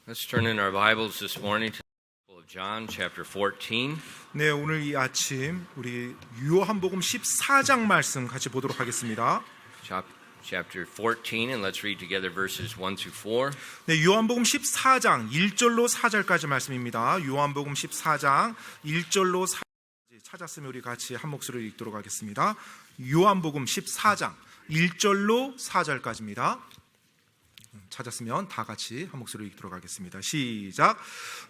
Let's turn in our Bibles this morning to the Gospel of John, chapter 14. 네, 오늘 이 아침 우리 요한복음 14장 말씀 같이 보도록 하겠습니다. Chapter 14, and let's read together verses 1 through 4. 네, 요한복음 14장 1절로 4절까지 말씀입니다. 요한복음 14장 1절로 4절까지 찾았으면 우리 같이 한 목소리로 읽도록 하겠습니다. 요한복음 14장 1절로 4절까지입니다. 찾았으면 다 같이 한 목소리로 읽도록 하겠습니다. 시작.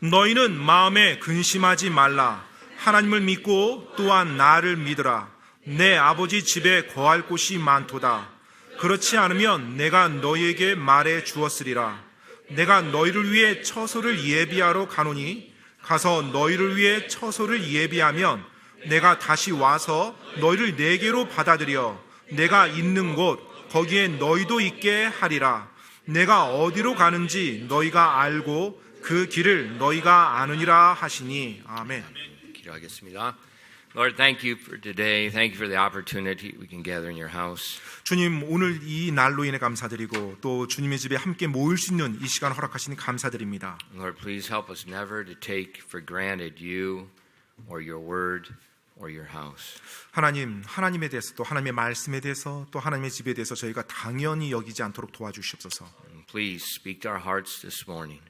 너희는 마음에 근심하지 말라. 하나님을 믿고 또한 나를 믿으라. 내 아버지 집에 거할 곳이 많도다. 그렇지 않으면 내가 너희에게 말해 주었으리라. 내가 너희를 위해 처소를 예비하러 가노니 가서 너희를 위해 처소를 예비하면 내가 다시 와서 너희를 내게로 받아들여 내가 있는 곳 거기에 너희도 있게 하리라. 내가 어디로 가는지 너희가 알고 그 길을 너희가 아느니라 하시니. 아멘. 기도하겠습니다. Lord, thank you for today. Thank you for the opportunity we can gather in your house. 주님, 오늘 이 날로 인해 감사드리고 또 주님의 집에 함께 모일 수 있는 이 시간 허락하시니 감사드립니다. Lord, please help us never to take for granted you or your word or your house. 하나님, 하나님에 대해서 또 하나님의 말씀에 대해서 또 하나님의 집에 대해서 저희가 당연히 여기지 않도록 도와주시옵소서. Please speak to our hearts this morning.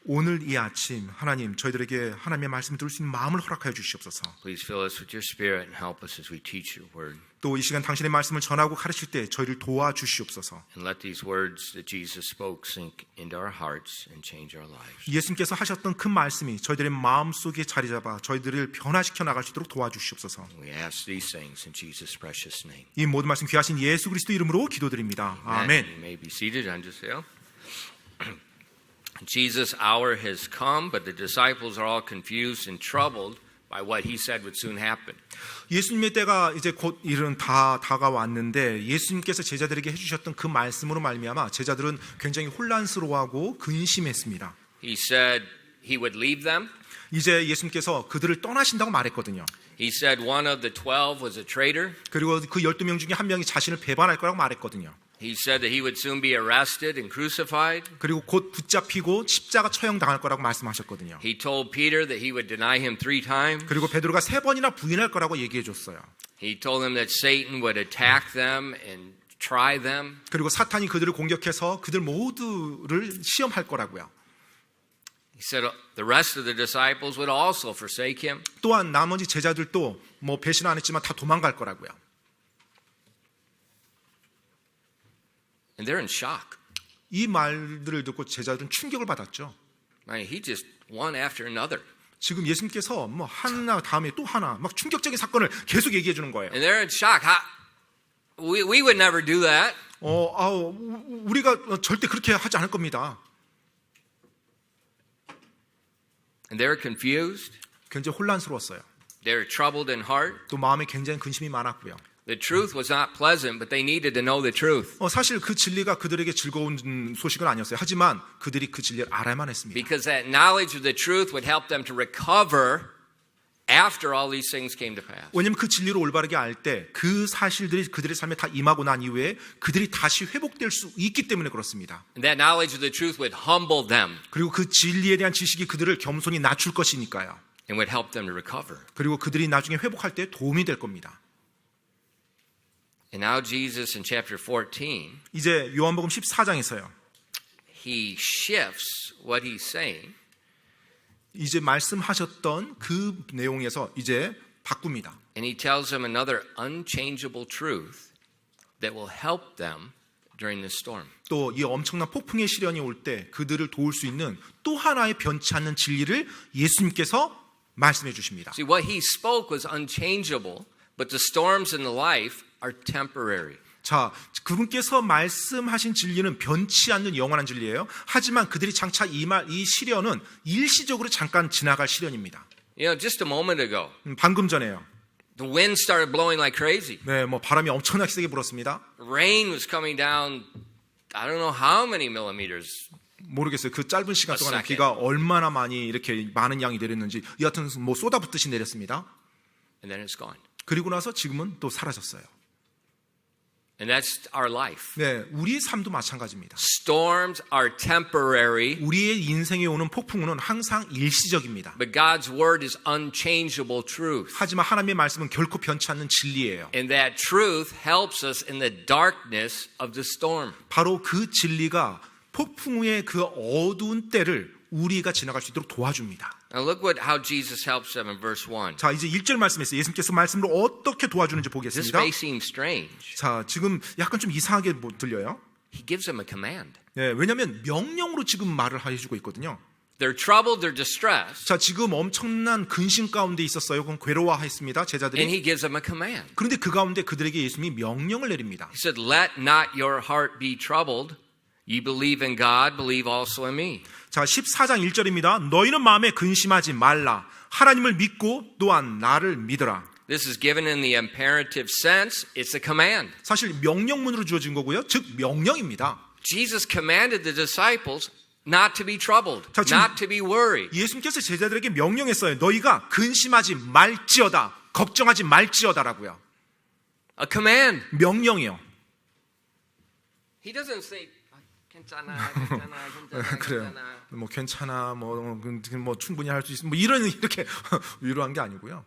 오늘 이 아침 하나님 저희들에게 하나님의 말씀을 들을 수 있는 마음을 허락하여 주시옵소서. Please fill us with your spirit and help us as we teach your word. 또 이 시간 당신의 말씀을 전하고 가르칠 때 저희를 도와주시옵소서. And let these words that Jesus spoke sink into our hearts and change our lives. 예수님께서 하셨던 그 말씀이 저희들의 마음속에 자리 잡아 저희들을 변화시켜 나갈 수 있도록 도와주시옵소서. We ask these things in Jesus' precious name. 이 모든 말씀 귀하신 예수 그리스도 이름으로 기도드립니다. 아멘. You may be seated. 앉으세요. Jesus' hour has come, but the disciples are all confused and troubled by what he said would soon happen. 예수님의 때가 이제 곧 일은 다 다가왔는데 예수님께서 제자들에게 해주셨던 그 말씀으로 말미암아 제자들은 굉장히 혼란스러워하고 근심했습니다. He said he would leave them. 이제 예수님께서 그들을 떠나신다고 말했거든요. He said one of the 12 was a traitor. 그리고 그 12명 중에 한 명이 자신을 배반할 거라고 말했거든요. He said that he would soon be arrested and crucified. 그리고 곧 붙잡히고 십자가 처형당할 거라고 말씀하셨거든요. He told Peter that he would deny him 3 times. 그리고 베드로가 3번이나 부인할 거라고 얘기해 줬어요. He told him that Satan would attack them and try them. 그리고 사탄이 그들을 공격해서 그들 모두를 시험할 거라고요. He said the rest of the disciples would also forsake him. 또한 나머지 제자들도 뭐 배신 안 했지만 다 도망갈 거라고요. And they're in shock. 이 말들을 듣고 제자들은 충격을 받았죠. I mean, he just one after another. 지금 예수님께서 뭐 하나 다음에 또 하나 막 충격적인 사건을 계속 얘기해 주는 거예요. And they're in shock. We would never do that. 우리가 절대 그렇게 하지 않을 겁니다. And they're confused. 굉장히 혼란스러웠어요. They're troubled in heart. 또 마음에 굉장히 근심이 많았고요. The truth was not pleasant, but they needed to know the truth. 사실 그 진리가 그들에게 즐거운 소식은 아니었어요. 하지만 그들이 그 진리를 알아야만 했습니다. Because that knowledge of the truth would help them to recover after all these things came to pass. 왜냐하면 그 진리를 올바르게 알 때 그 사실들이 그들의 삶에 다 임하고 난 이후에 그들이 다시 회복될 수 있기 때문에 그렇습니다. And that knowledge of the truth would humble them. 그리고 그 진리에 대한 지식이 그들을 겸손히 낮출 것이니까요. And would help them to recover. 그리고 그들이 나중에 회복할 때 도움이 될 겁니다. And now Jesus in chapter 14, 이제 요한복음 14장에서요. he shifts what he's saying. 이제 말씀하셨던 그 내용에서 이제 바꿉니다. And he tells them another unchangeable truth that will help them during this storm. 또 이 엄청난 폭풍의 시련이 올 때 그들을 도울 수 있는 또 하나의 변치 않는 진리를 예수님께서 말씀해 주십니다. See, what he spoke was unchangeable, but the storms in the life are temporary. 자, 그분께서 말씀하신 진리는 변치 않는 영원한 진리예요. 하지만 그들이 장차 이 시련은 일시적으로 잠깐 지나갈 시련입니다. You know, just a moment ago, 방금 전에요. the wind started blowing like crazy. 네, 뭐 바람이 엄청나게 세게 불었습니다. Rain was coming down, I don't know how many millimeters. 모르겠어요. 그 짧은 시간 동안에 second. 비가 얼마나 많이 이렇게 많은 양이 내렸는지 여하튼 뭐 쏟아붓듯이 내렸습니다. And then it's gone. 그리고 나서 지금은 또 사라졌어요. And that's our life. 네, 우리 삶도 마찬가지입니다. Storms are temporary, 우리의 인생에 오는 폭풍우는 항상 일시적입니다. but God's word is unchangeable truth. 하지만 하나님의 말씀은 결코 변치 않는 진리예요. And that truth helps us in the darkness of the storm. 바로 그 진리가 폭풍우의 그 어두운 때를 우리가 지나갈 수 있도록 도와줍니다. Now look how Jesus helps them in verse 1. 자, 이제 1절 말씀에서 예수님께서 말씀으로 어떻게 도와주는지 This 보겠습니다. may seem strange. 자, 지금 약간 좀 이상하게 들려요. He gives them a command. 네, 왜냐하면 명령으로 지금 말을 해주고 있거든요. They're troubled, they're distressed, 자, 지금 엄청난 근심 가운데 있었어요. 그건 괴로워했습니다. and 제자들이. he gives them a command. 그런데 그 가운데 그들에게 예수님이 명령을 내립니다. He said, "Let not your heart be troubled. Ye believe in God, believe also in me." 자, 14장 1절입니다. 너희는 마음에 근심하지 말라. 하나님을 믿고 또한 나를 믿으라. This is given in the imperative sense. It's a command. 사실 명령문으로 주어진 거고요. 즉 명령입니다. Jesus commanded the disciples not to be troubled, 자, 지금 not to be worried. 예수님께서 제자들에게 명령했어요. 너희가 근심하지 말지어다. 걱정하지 말지어다라고요. A command. 명령이요. He doesn't say, 괜찮아, 괜찮아, 괜찮아, 그래요. 괜찮아. 뭐 괜찮아. 뭐 충분히 할 수 있어. 뭐 이렇게 위로한 게 아니고요.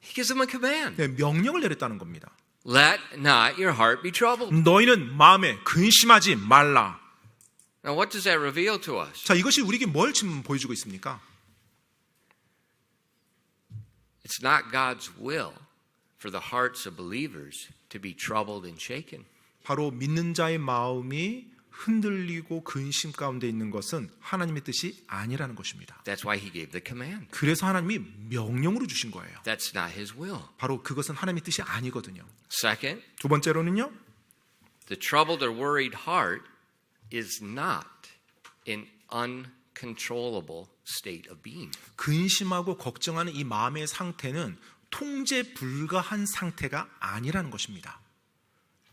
He gives them a command. 네, 명령을 내렸다는 겁니다. Let not your heart be troubled. 너희는 마음에 근심하지 말라. Now, what does that reveal to us? 자, 이것이 우리에게 뭘 지금 보여주고 있습니까? It's not God's will for the hearts of believers to be troubled and shaken. 바로 믿는 자의 마음이 흔들리고 근심 가운데 있는 것은 하나님의 뜻이 아니라는 것입니다. That's why he gave the command. 그래서 하나님이 명령으로 주신 거예요. That's not his will. 바로 그것은 하나님의 뜻이 아니거든요. Second, 두 번째로는요. the troubled or worried heart is not an uncontrollable state of being. 근심하고 걱정하는 이 마음의 상태는 통제 불가한 상태가 아니라는 것입니다.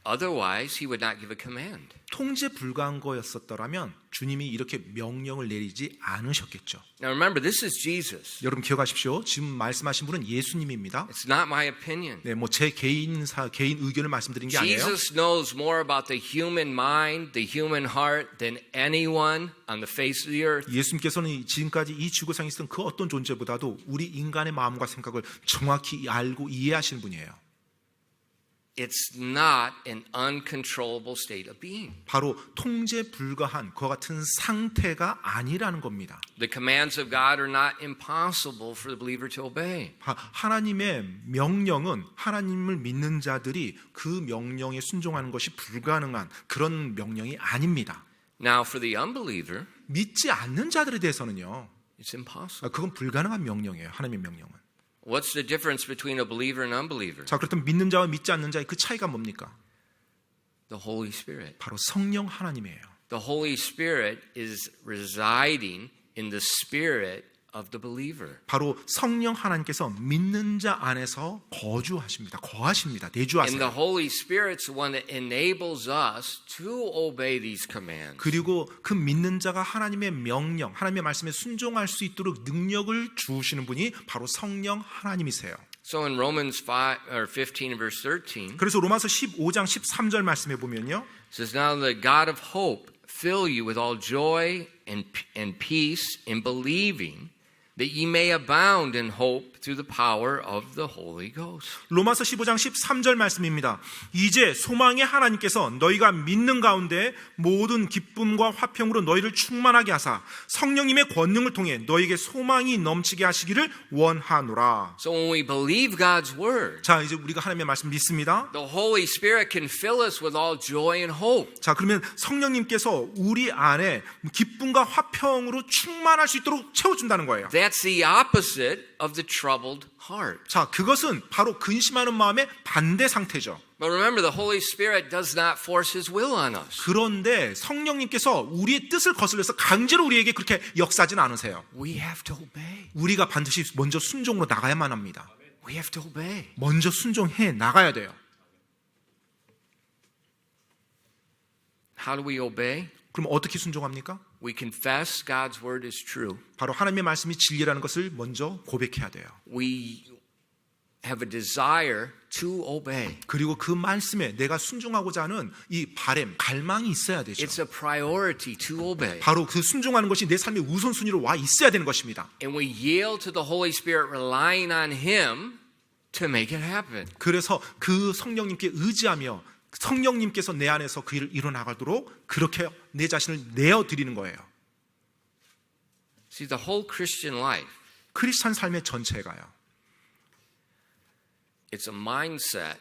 Otherwise, he would not give a command. 통제 불가한 거였었더라면 주님이 이렇게 명령을 내리지 않으셨겠죠. Now remember, this is Jesus. 여러분 기억하십시오. 지금 말씀하신 분은 예수님입니다. It's not my opinion. 네, 뭐 제 개인 의견을 말씀드린 게 아니에요. Jesus knows more about the human mind, the human heart than anyone on the face of the earth. 예수님께서는 지금까지 이 지구상에 있었던 그 어떤 존재보다도 우리 인간의 마음과 생각을 정확히 알고 이해하시는 분이에요. It's not an uncontrollable state of being. 바로 통제 불가한 그와 같은 상태가 아니라는 겁니다. The commands of God are not impossible for the believer to obey. 하나님의 명령은 하나님을 믿는 자들이 그 명령에 순종하는 것이 불가능한 그런 명령이 아닙니다. Now for the unbeliever, 믿지 않는 자들에 대해서는요. it's impossible. 그건 불가능한 명령이에요. 하나님의 명령은. What's the difference between a believer and unbeliever? 자, 그렇다면 믿는 자와 믿지 않는 자의 그 차이가 뭡니까? The Holy Spirit. 바로 성령 하나님이에요. The Holy Spirit is residing in the spirit of the believer. 바로 성령 하나님께서 믿는 자 안에서 거주하십니다. 거하십니다. And the 내주하세요. Holy Spirit's the one that enables us to obey these commands. 그리고 그 믿는 자가 하나님의 명령, 하나님의 말씀에 순종할 수 있도록 능력을 주시는 분이 바로 성령 하나님이세요. So in Romans 15 and verse 13, 그래서 로마서 15장 13절 말씀해 보면요. it says, "Now the God of hope fill you with all joy and peace in believing, that ye may abound in hope through the power of the Holy Ghost." 로마서 15장 13절 말씀입니다. 이제 소망의 하나님께서 너희가 믿는 가운데 모든 기쁨과 화평으로 너희를 충만하게 하사 성령님의 권능을 통해 너희에게 소망이 넘치게 하시기를 원하노라. So when we believe God's word, 자, 이제 우리가 하나님의 말씀 믿습니다. the Holy Spirit can fill us with all joy and hope. 자, 그러면 성령님께서 우리 안에 기쁨과 화평으로 충만할 수 있도록 채워준다는 거예요. That's the opposite of the troubled heart. 자, 그것은 바로 근심하는 마음의 반대 상태죠. But remember, the Holy Spirit does not force His will on us. 그런데 성령님께서 우리의 뜻을 거슬려서 강제로 우리에게 그렇게 역사하진 않으세요. We have to obey. 우리가 반드시 먼저 순종으로 나가야만 합니다. We have to obey. 먼저 순종해 나가야 돼요. How do we obey? 그럼 어떻게 순종합니까? We confess God's word is true. 바로 하나님의 말씀이 진리라는 것을 먼저 고백해야 돼요. We have a desire to obey. 그리고 그 말씀에 내가 순종하고자 하는 이 바램, 갈망이 있어야 되죠. It's a priority to obey. 바로 그 순종하는 것이 내 삶의 우선순위로 와 있어야 되는 것입니다. And we yield to the Holy Spirit, relying on Him to make it happen. 그래서 그 성령님께 의지하며 성령님께서 내 안에서 그 일을 이뤄나가도록 그렇게 내 자신을 내어드리는 거예요. See, the whole Christian life, 크리스찬 삶의 전체가요. it's a mindset.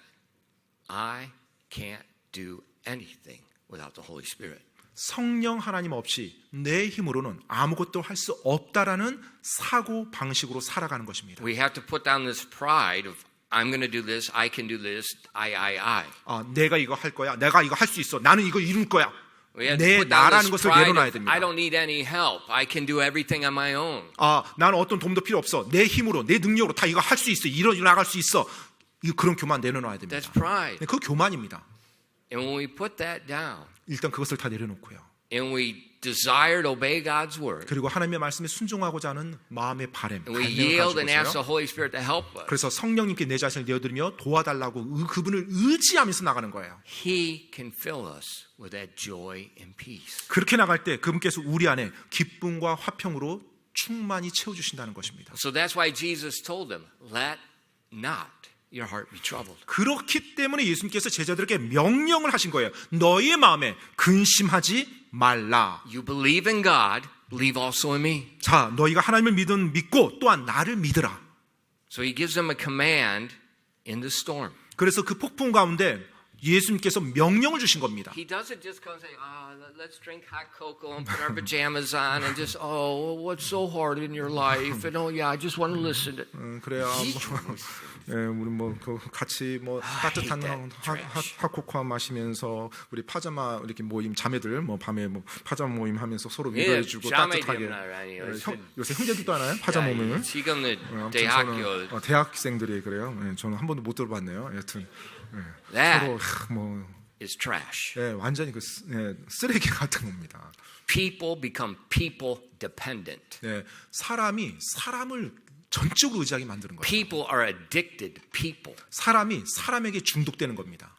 I can't do anything without the Holy Spirit. 성령 하나님 없이 내 힘으로는 아무것도 할 수 없다라는 사고 방식으로 살아가는 것입니다. We have to put down this pride of I'm going to do this, I can do this, I. 내가 이거 할 거야. 내가 이거 할 수 있어. 나는 이거 이룰 거야. We have to 내 put down 나라는 this 것을 pride 내려놔야 of 됩니다. I don't need any help. I can do everything on my own. 나는 어떤 도움도 필요 없어. 내 힘으로, 내 능력으로 다 이거 할 수 있어. 일어나갈 수 있어. 그런 교만 내려놔야 됩니다. That's pride. 그 교만입니다. And when we put that down, 일단 그것을 다 내려놓고요. and we desire to obey God's word, 그리고 하나님의 말씀에 순종하고자 하는 마음의 바램, and we 갈망을 yield and ask 가지고 the Holy Spirit to help us, 그래서 성령님께 내 자신을 내어드리며 도와달라고 그분을 의지하면서 나가는 거예요. He can fill us with that joy and peace. 그렇게 나갈 때 그분께서 우리 안에 기쁨과 화평으로 충만히 채워주신다는 것입니다. So that's why Jesus told them, let not your heart be troubled. 그렇기 때문에 예수님께서 제자들에게 명령을 하신 거예요. 너희의 마음에 근심하지 말라. You believe in God, believe also in me. 자, 너희가 하나님을 믿고 또한 나를 믿으라. So he gives them a command in the storm. 그래서 그 폭풍 가운데 예수님께서 명령을 주신 겁니다. He doesn't just come and say, let's drink hot cocoa and put our pajamas on and just, what's so hard in your life? And I just want to listen. 그래야 우리 같이 따뜻한 핫코코아 마시면서 우리 파자마 이렇게 모임 자매들 밤에 파자마 모임 하면서 서로 위로해주고 따뜻하게. 요새 형제들도 하나요? 파자마 모임을? 지금은 대학교 대학생들이 그래요. 저는 한 번도 못 들어봤네요. 여튼 That 서로 is trash. 완전히 쓰레기 같은 겁니다. People become people dependent. 사람이 사람을 전적으로 의지하게 만드는 거예요. People are addicted people. 사람이 사람에게 중독되는 겁니다.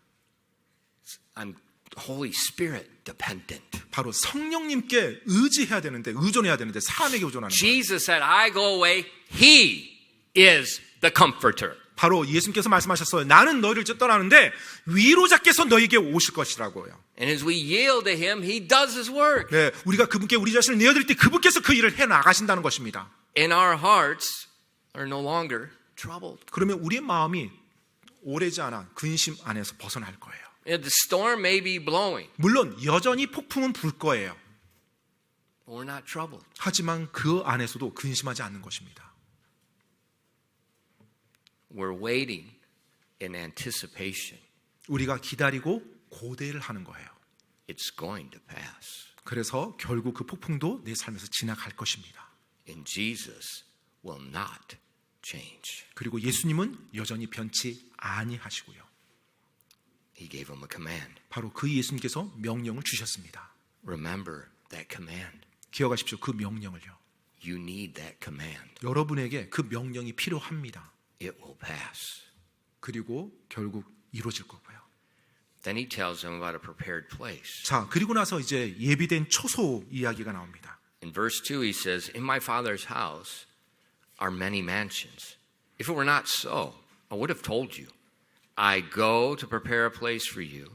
I'm Holy Spirit dependent. 바로 성령님께 의지해야 되는데 의존해야 되는데 사람에게 의존하는 거예요. Jesus said, I go away. He is the comforter. 바로 예수님께서 말씀하셨어요. 나는 너희를 떠나는데 위로자께서 너희에게 오실 것이라고요. And as we yield to Him, He does His work. 우리가 그분께 우리 자신을 내어드릴 때 그분께서 그 일을 해 나가신다는 것입니다. And our hearts are no longer troubled. 그러면 우리의 마음이 오래지 않아 근심 안에서 벗어날 거예요. The storm may be blowing, 물론 여전히 폭풍은 불 거예요. but we're not troubled. 하지만 그 안에서도 근심하지 않는 것입니다. We're waiting in anticipation. 우리가 기다리고 고대를 하는 거예요. It's going to pass. 그래서 결국 그 폭풍도 내 삶에서 지나갈 것입니다. And Jesus will not change. 그리고 예수님은 여전히 변치 아니하시고요. He gave him a command. 바로 그 예수님께서 명령을 주셨습니다. Remember that command. 기억하십시오. 그 명령을요. You need that command. 여러분에게 그 명령이 필요합니다. It will pass. 그리고 결국 이루어질 거고요. Then he tells them about a prepared place. 자, 그리고 나서 이제 예비된 초소 이야기가 나옵니다. In verse 2 he says, In my Father's house are many mansions. If it were not so, I would have told you. I go to prepare a place for you.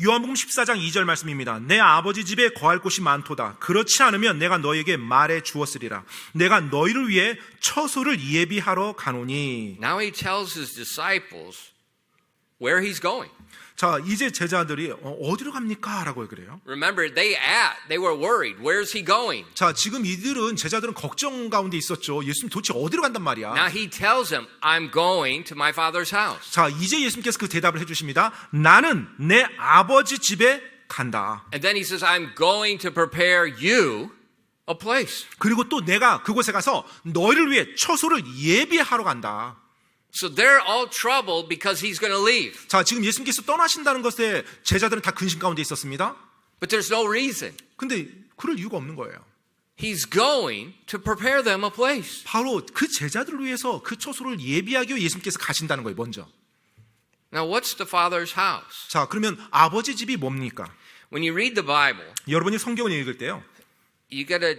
요한복음 14장 2절 말씀입니다. 내 아버지 집에 거할 곳이 많도다. 그렇지 않으면 내가 너에게 말해 주었으리라. 내가 너희를 위해 처소를 예비하러 가노니. Now he tells his disciples where he's going. 자, 이제 제자들이 어디로 갑니까? 라고 그래요. Remember, they were worried. Where's he going? 자, 지금 제자들은 걱정 가운데 있었죠. 예수님 도대체 어디로 간단 말이야. Now he tells them, I'm going to my Father's house. 자, 이제 예수님께서 그 대답을 해주십니다. 나는 내 아버지 집에 간다. And then he says, I'm going to prepare you a place. 그리고 또 내가 그곳에 가서 너희를 위해 처소를 예비하러 간다. So they're all troubled because he's going to leave. 자, 지금 예수님께서 떠나신다는 것에 제자들은 다 근심 가운데 있었습니다. But there's no reason. 근데 그럴 이유가 없는 거예요. He's going to prepare them a place. 바로 그 제자들을 위해서 그 처소를 예비하기 위해 예수님께서 가신다는 거예요. 먼저. Now, what's the Father's house? 자, 그러면 아버지 집이 뭡니까? When you read the Bible, 여러분이 성경을 읽을 때요, you gotta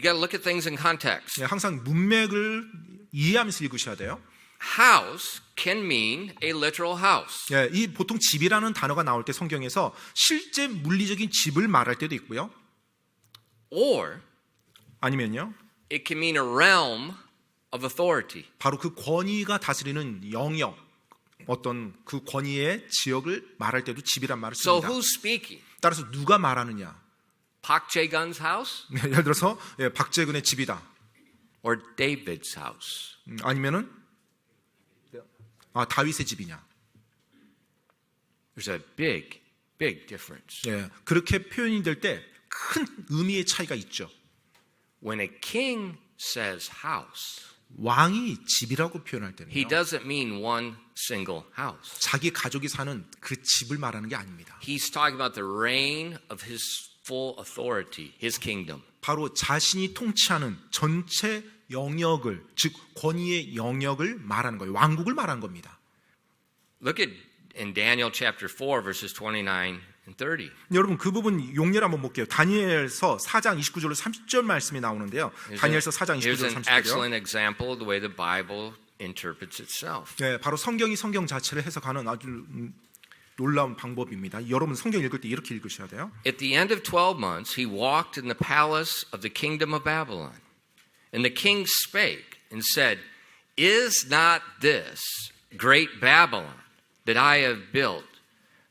look at things in context. 항상 문맥을 이해하면서 읽으셔야 돼요. House can mean a literal house. 이 보통 집이라는 단어가 나올 때 성경에서 실제 물리적인 집을 말할 때도 있고요. Or 아니면요, it can mean a realm of authority. 바로 그 권위가 다스리는 영역, 어떤 그 권위의 지역을 말할 때도 집이란 말을 So 씁니다. who's speaking? 따라서 누가 말하느냐? Park Jae-gun's house 예를 들어서 박재근의 집이다. or David's house? 아니면은 다윗의 집이냐? There's a big, big difference. 그렇게 표현이 될 때 큰 의미의 차이가 있죠. When a king says house, 왕이 집이라고 표현할 he 때는요, doesn't mean one single house. 자기 가족이 사는 그 집을 말하는 게 아닙니다. He's talking about the reign of his full authority, his kingdom. 바로 자신이 통치하는 전체 영역을, 즉 권위의 영역을 말하는 거예요. 왕국을 말하는 겁니다. Look at in Daniel chapter 4 verses 29 and 30. 여러분 그 부분 용례를 한번 볼게요. 다니엘서 4장 29절로 30절 말씀이 나오는데요. 다니엘서 4장 Here's 29절로 an 30절이요. excellent example of the way the Bible interprets itself. 바로 성경이 성경 자체를 해석하는 아주 놀라운 방법입니다. 여러분 성경 읽을 때 이렇게 읽으셔야 돼요. At the end of 12 months, he walked in the palace of the kingdom of Babylon. And the king spake and said, Is not this great Babylon that I have built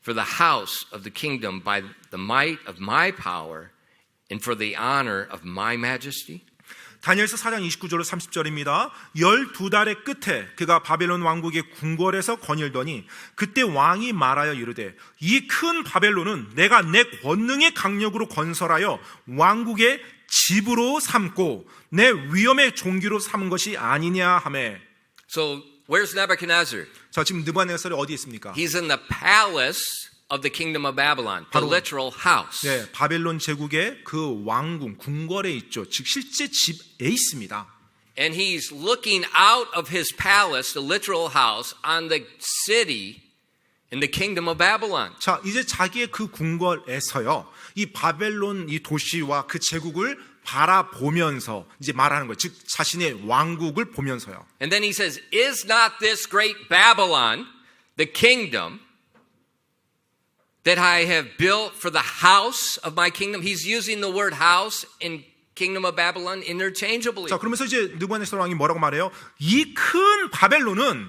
for the house of the kingdom by the might of my power and for the honor of my majesty? 다니엘서 4장 29절로 30절입니다. 12달의 끝에 그가 바벨론 왕국의 궁궐에서 거닐더니 그때 왕이 말하여 이르되 이 큰 바벨론은 내가 내 권능의 강력으로 건설하여 왕국의 집으로 삼고 내 위엄의 종기로 삼은 것이 아니냐 하매. So, where's Nebuchadnezzar? 자, 지금 느부갓네살이 어디 있습니까? He's in the palace of the kingdom of Babylon, the 바로- literal house. 바벨론 제국의 그 왕궁, 궁궐에 있죠. 즉 실제 집에 있습니다. And he's looking out of his palace, the literal house, on the city in the kingdom of Babylon. 자, 이제 자기의 그 궁궐에서요, 이 바벨론 이 도시와 그 제국을 바라보면서 이제 말하는 거예요. 즉 자신의 왕국을 보면서요. And then he says, Is not this great Babylon the kingdom that I have built for the house of my kingdom? He's using the word house in kingdom of Babylon interchangeably. 자, 그러면서 이제 느부갓네살 왕이 뭐라고 말해요? 이 큰 바벨론은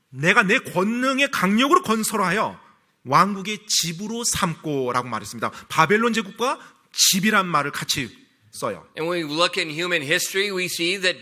내가 내 권능의 강력으로 건설하여 왕국의 집으로 삼고라고 말했습니다. 바벨론 제국과 집이란 말을 같이 써요. And when we look in human history, we see that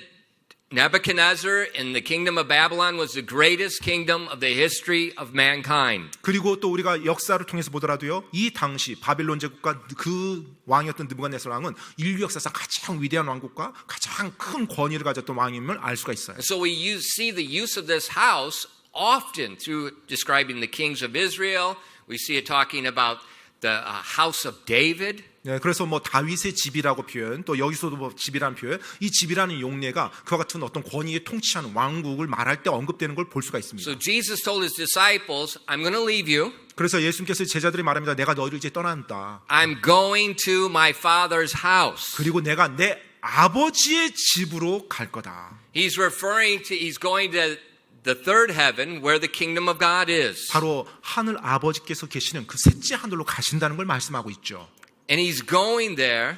Nebuchadnezzar in the kingdom of Babylon was the greatest kingdom of the history of mankind. 그리고 또 우리가 역사를 통해서 보더라도요, 이 당시 바벨론 제국과 그 왕이었던 느부갓네살 왕은 인류 역사상 가장 위대한 왕국과 가장 큰 권위를 가졌던 왕임을 알 수가 있어요. And so we see the use of this house often through describing the kings of Israel. We see it talking about the house of David. 그래서 뭐 다윗의 집이라고 표현, 또 여기서도 뭐 집이라는 표현, 이 집이라는 용례가 그와 같은 어떤 권위에 통치하는 왕국을 말할 때 언급되는 걸 볼 수가 있습니다. So Jesus told his disciples, I'm going to leave you. 그래서 예수님께서 제자들이 말합니다. 내가 너희를 이제 떠난다. I'm going to my Father's house. 그리고 내가 내 아버지의 집으로 갈 거다. He's going to the third heaven where the kingdom of God is. 바로 하늘 아버지께서 계시는 그 셋째 하늘로 가신다는 걸 말씀하고 있죠. And he's going there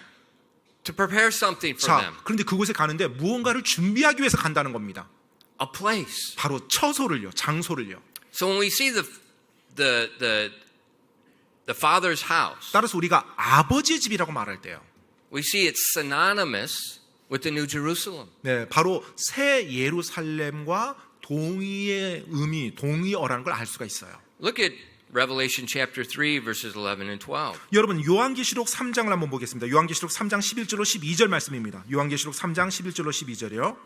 to prepare something for them. 자, 그런데 그곳에 가는데 무언가를 준비하기 위해서 간다는 겁니다. A place. 바로 처소를요, 장소를요. So when we see the Father's house, 따라서 우리가 아버지의 집이라고 말할 때요, we see it's synonymous with the New Jerusalem. 바로 새 예루살렘과 동의의 의미, 동의어라는 걸 알 수가 있어요. Look at Revelation chapter 3 verses 11 and 12. 여러분 요한계시록 3장을 한번 보겠습니다. 요한계시록 3장 11절로 12절 말씀입니다. 요한계시록 3장 11절로 12절이요.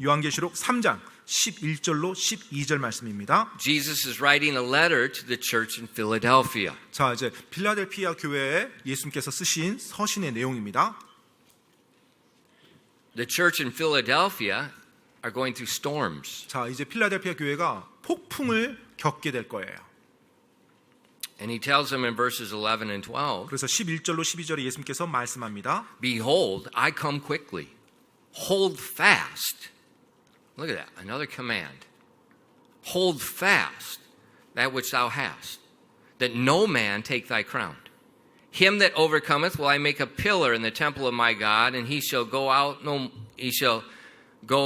요한계시록 3장 11절로 12절 말씀입니다. Jesus is writing a letter to the church in Philadelphia. 자, 이제 필라델피아 교회에 예수님께서 쓰신 서신의 내용입니다. The church in Philadelphia are going through storms. 자, 이제 필라델피아 교회가 폭풍을 겪게 될 거예요. And he tells them in verses 11 and 12, 그래서 11절로 12절에 예수님께서 말씀합니다. Behold, I come quickly. Hold fast. Look at that, another command. Hold fast that which thou hast, that no man take thy crown. Him that overcometh will I make a pillar in the temple of my God, and he shall go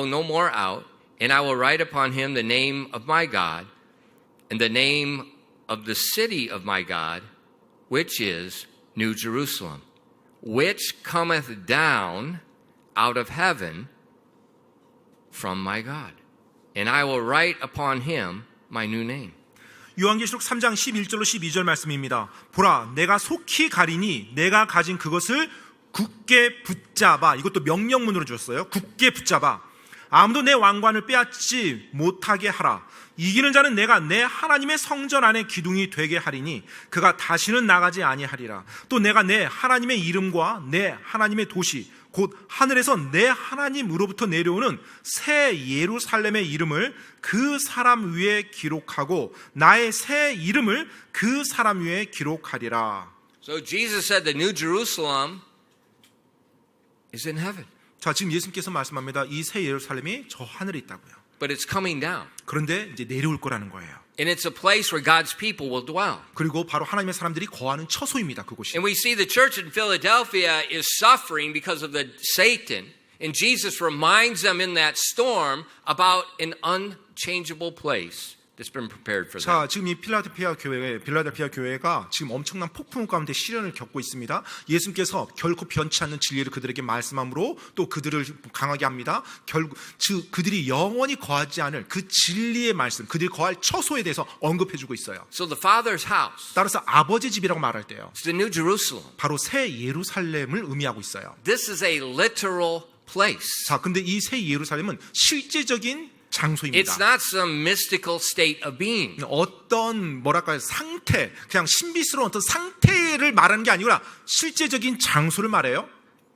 no more out, and I will write upon him the name of my God, and the name of the city of my God, which is New Jerusalem, which cometh down out of heaven from my God. And I will write upon him my new name. 요한계시록 3장 11절로 12절 말씀입니다. 보라, 내가 속히 가리니 내가 가진 그것을 굳게 붙잡아. 이것도 명령문으로 주었어요. 굳게 붙잡아. 아무도 내 왕관을 빼앗지 못하게 하라. 이기는 자는 내가 내 하나님의 성전 안에 기둥이 되게 하리니 그가 다시는 나가지 아니하리라. 또 내가 내 하나님의 이름과 내 하나님의 도시 곧 하늘에서 내 하나님으로부터 내려오는 새 예루살렘의 이름을 그 사람 위에 기록하고 나의 새 이름을 그 사람 위에 기록하리라. So Jesus said the New Jerusalem is in heaven. 자, 지금 예수님께서 말씀합니다. 이 새 예루살렘이 저 하늘에 있다고요. But it's coming down. 그런데 이제 내려올 거라는 거예요. And it's a place where God's people will dwell. 그리고 바로 하나님의 사람들이 거하는 처소입니다. 그곳이. And we see the church in Philadelphia is suffering because of the Satan. And Jesus reminds them in that storm about an unchangeable place that's been prepared for them. 자, 지금 이 필라델피아 교회가 지금 엄청난 폭풍 가운데 시련을 겪고 있습니다. 예수님께서 결코 변치 않는 진리를 그들에게 말씀함으로 또 그들을 강하게 합니다. 결국 그들이 영원히 거하지 않을 그 진리의 말씀, 그들이 거할 처소에 대해서 언급해주고 있어요. So the Father's house, 따라서 아버지 집이라고 말할 때요, it's the New Jerusalem. 바로 새 예루살렘을 의미하고 있어요. This is a literal place. 자, 근데 이 새 예루살렘은 실제적인 장소입니다. It's not some mystical state of being. 어떤 뭐랄까요, 상태, 그냥 신비스러운 어떤 상태를 말하는 게 아니라 실제적인 장소를 말해요.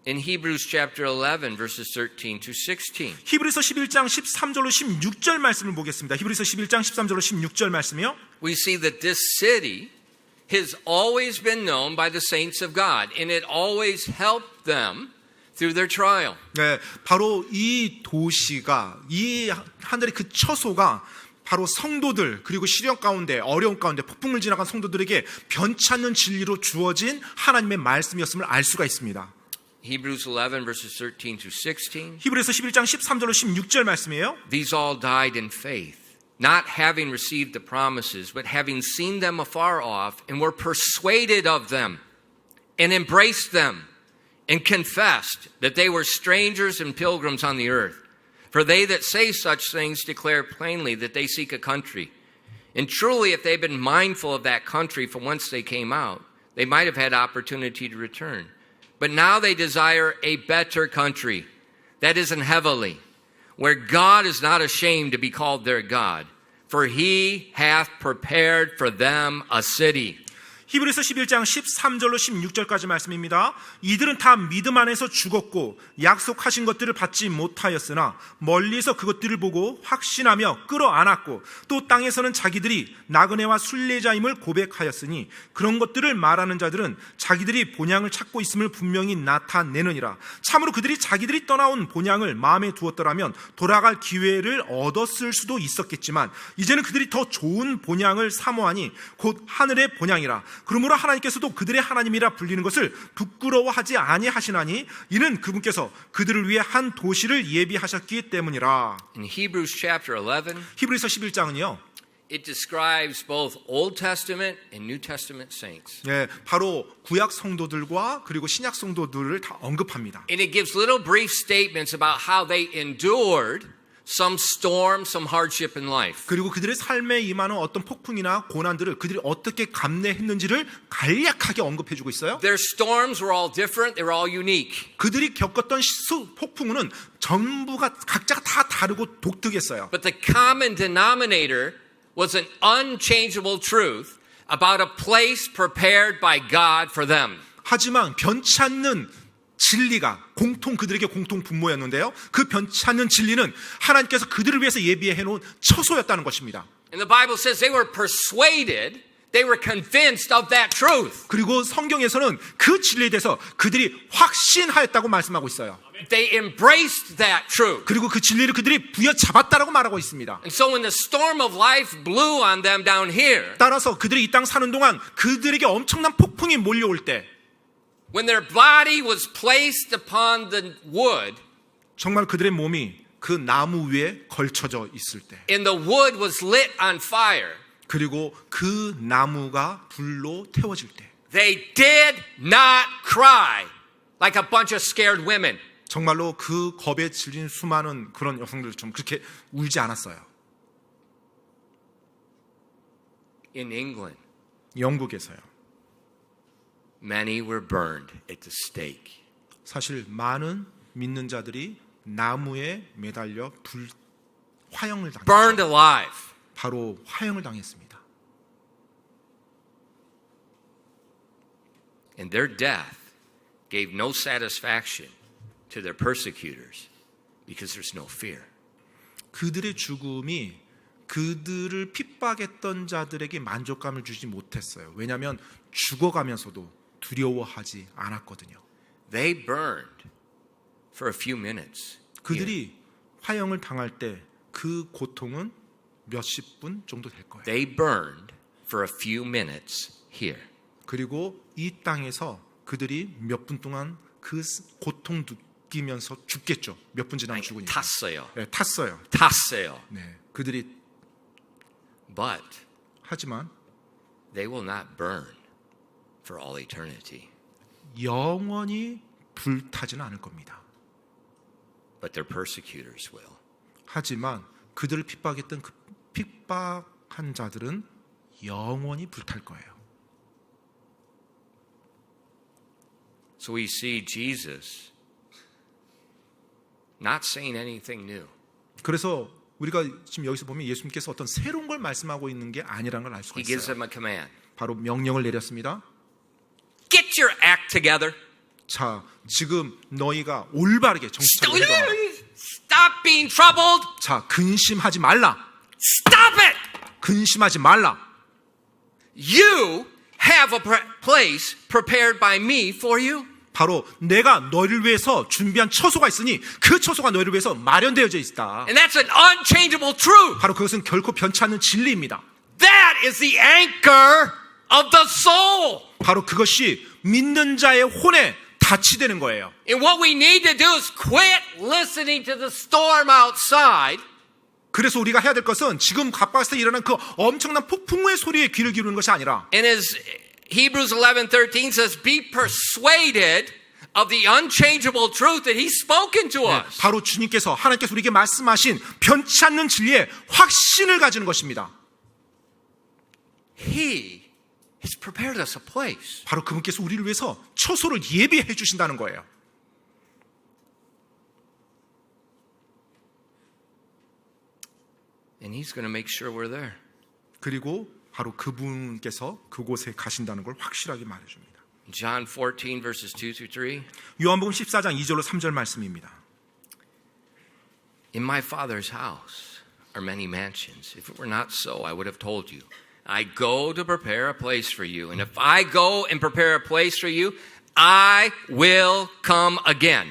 In Hebrews chapter 11 verses 13 to 16. 히브리서 11장 13절로 16절 말씀을 보겠습니다. 히브리서 11장 13절로 16절 말씀이요. We see that this city has always been known by the saints of God, and it always helped them through their trial. 네, 바로 이 도시가, 이 하늘의 그 처소가 바로 성도들, 그리고 시련 가운데, 어려움 가운데 폭풍을 지나간 성도들에게 변치 않는 진리로 주어진 하나님의 말씀이었음을 알 수가 있습니다. Hebrews 11 verses 13 to 16. 히브리서 11장 13절로 16절 말씀이에요. These all died in faith, not having received the promises, but having seen them afar off, and were persuaded of them, and embraced them, and confessed that they were strangers and pilgrims on the earth. For they that say such things declare plainly that they seek a country. And truly, if they'd been mindful of that country from whence they came out, they might have had opportunity to return. But now they desire a better country, that is in heavenly, where God is not ashamed to be called their God, for he hath prepared for them a city. 히브리서 11장 13절로 16절까지 말씀입니다. 이들은 다 믿음 안에서 죽었고 약속하신 것들을 받지 못하였으나 멀리서 그것들을 보고 확신하며 끌어안았고 또 땅에서는 자기들이 나그네와 순례자임을 고백하였으니 그런 것들을 말하는 자들은 자기들이 본향을 찾고 있음을 분명히 나타내느니라. 참으로 그들이 자기들이 떠나온 본향을 마음에 두었더라면 돌아갈 기회를 얻었을 수도 있었겠지만 이제는 그들이 더 좋은 본향을 사모하니 곧 하늘의 본향이라. 그러므로 하나님께서도 그들의 하나님이라 불리는 것을 부끄러워하지 아니하시나니 이는 그분께서 그들을 위해 한 도시를 예비하셨기 때문이라. In Hebrews chapter 11, 히브리서 11장은요, it describes both Old Testament and New Testament saints. 예, 바로 구약 성도들과 그리고 신약 성도들을 다 언급합니다. And it gives little brief statements about how they endured some storm, some hardship in life. 그리고 그들의 삶에 임하는 어떤 폭풍이나 고난들을 그들이 어떻게 감내했는지를 간략하게 언급해주고 있어요. Their storms were all different. They were all unique. 그들이 겪었던 폭풍은 전부가 각자가 다 다르고 독특했어요. But the common denominator was an unchangeable truth about a place prepared by God for them. 하지만 변치 않는 진리가 그들에게 공통 분모였는데요. 그 변치 않는 진리는 하나님께서 그들을 위해서 예비해 놓은 처소였다는 것입니다. And the Bible says they were persuaded, they were convinced of that truth. 그리고 성경에서는 그 진리에 대해서 그들이 확신하였다고 말씀하고 있어요. They embraced that truth. 그리고 그 진리를 그들이 부여잡았다라고 말하고 있습니다. And so when the storm of life blew on them down here, 따라서 그들이 이 땅 사는 동안 그들에게 엄청난 폭풍이 몰려올 때 when their body was placed upon the wood, 정말 그들의 몸이 그 나무 위에 걸쳐져 있을 때 and the wood was lit on fire, 그리고 그 나무가 불로 태워질 때 they did not cry like a bunch of scared women. 정말로 그 겁에 질린 수많은 그런 여성들처럼 그렇게 울지 않았어요. In England, 영국에서요. many were burned at the stake. 사실 많은 믿는 자들이 나무에 매달려 화형을 Burned 당했어요. alive. 바로 화형을 당했습니다. And their death gave no satisfaction to their persecutors because there's no fear. 그들의 죽음이 그들을 핍박했던 자들에게 만족감을 주지 못했어요. 왜냐하면 죽어가면서도 두려워하지 않았거든요. They burned for a few minutes. 그들이 화형을 당할 때 그 고통은 몇십 분 정도 될 거예요. They burned for a few minutes here. 그리고 이 땅에서 그들이 몇 분 동안 그 고통 느끼면서 죽겠죠. 몇 분 지나면 죽으니까. 탔어요. 네, 탔어요. 탔어요. 네, 그들이 But 하지만 they will not burn for all eternity. 영원히 불타지는 않을 겁니다. But their persecutors will. 하지만 그들을 핍박했던 그 핍박한 자들은 영원히 불탈 거예요. So we see Jesus not saying anything new. 그래서 우리가 지금 여기서 보면 예수님께서 어떤 새로운 걸 말씀하고 있는 게 아니라는 걸 알 수가 He gives 있어요. them a command. 바로 명령을 내렸습니다. Get your act together. 자, 지금 너희가 올바르게 정신 차리고 행동하라. Stop being troubled. 자, 근심하지 말라. Stop it. 근심하지 말라. You have a place prepared by me for you. 바로 내가 너희를 위해서 준비한 처소가 있으니 그 처소가 너희를 위해서 마련되어져 있다. And that's an unchangeable truth. 바로 그것은 결코 변치 않는 진리입니다. That is the anchor of the soul. 바로 그것이 믿는 자의 혼에 닻이 되는 거예요. And what we need to do is quit listening to the storm outside. 그래서 우리가 해야 될 것은 지금 가까스에 일어난 그 엄청난 폭풍의 소리에 귀를 기울이는 것이 아니라 And as Hebrews 11:13 says, be persuaded of the unchangeable truth that He's spoken to us. 바로 주님께서 하나님께서 우리에게 말씀하신 변치 않는 진리에 확신을 가지는 것입니다. He has prepared us a place. 바로 그분께서 우리를 위해서 처소를 예비해 주신다는 거예요. And He's going to make sure we're there. 그리고 바로 그분께서 그곳에 가신다는 걸 확실하게 말해줍니다. John 14 verses 2 through 3. 요한복음 14장 2절로 3절 말씀입니다. In my Father's house are many mansions. If it were not so, I would have told you. I go to prepare a place for you. And if I go and prepare a place for you, I will come again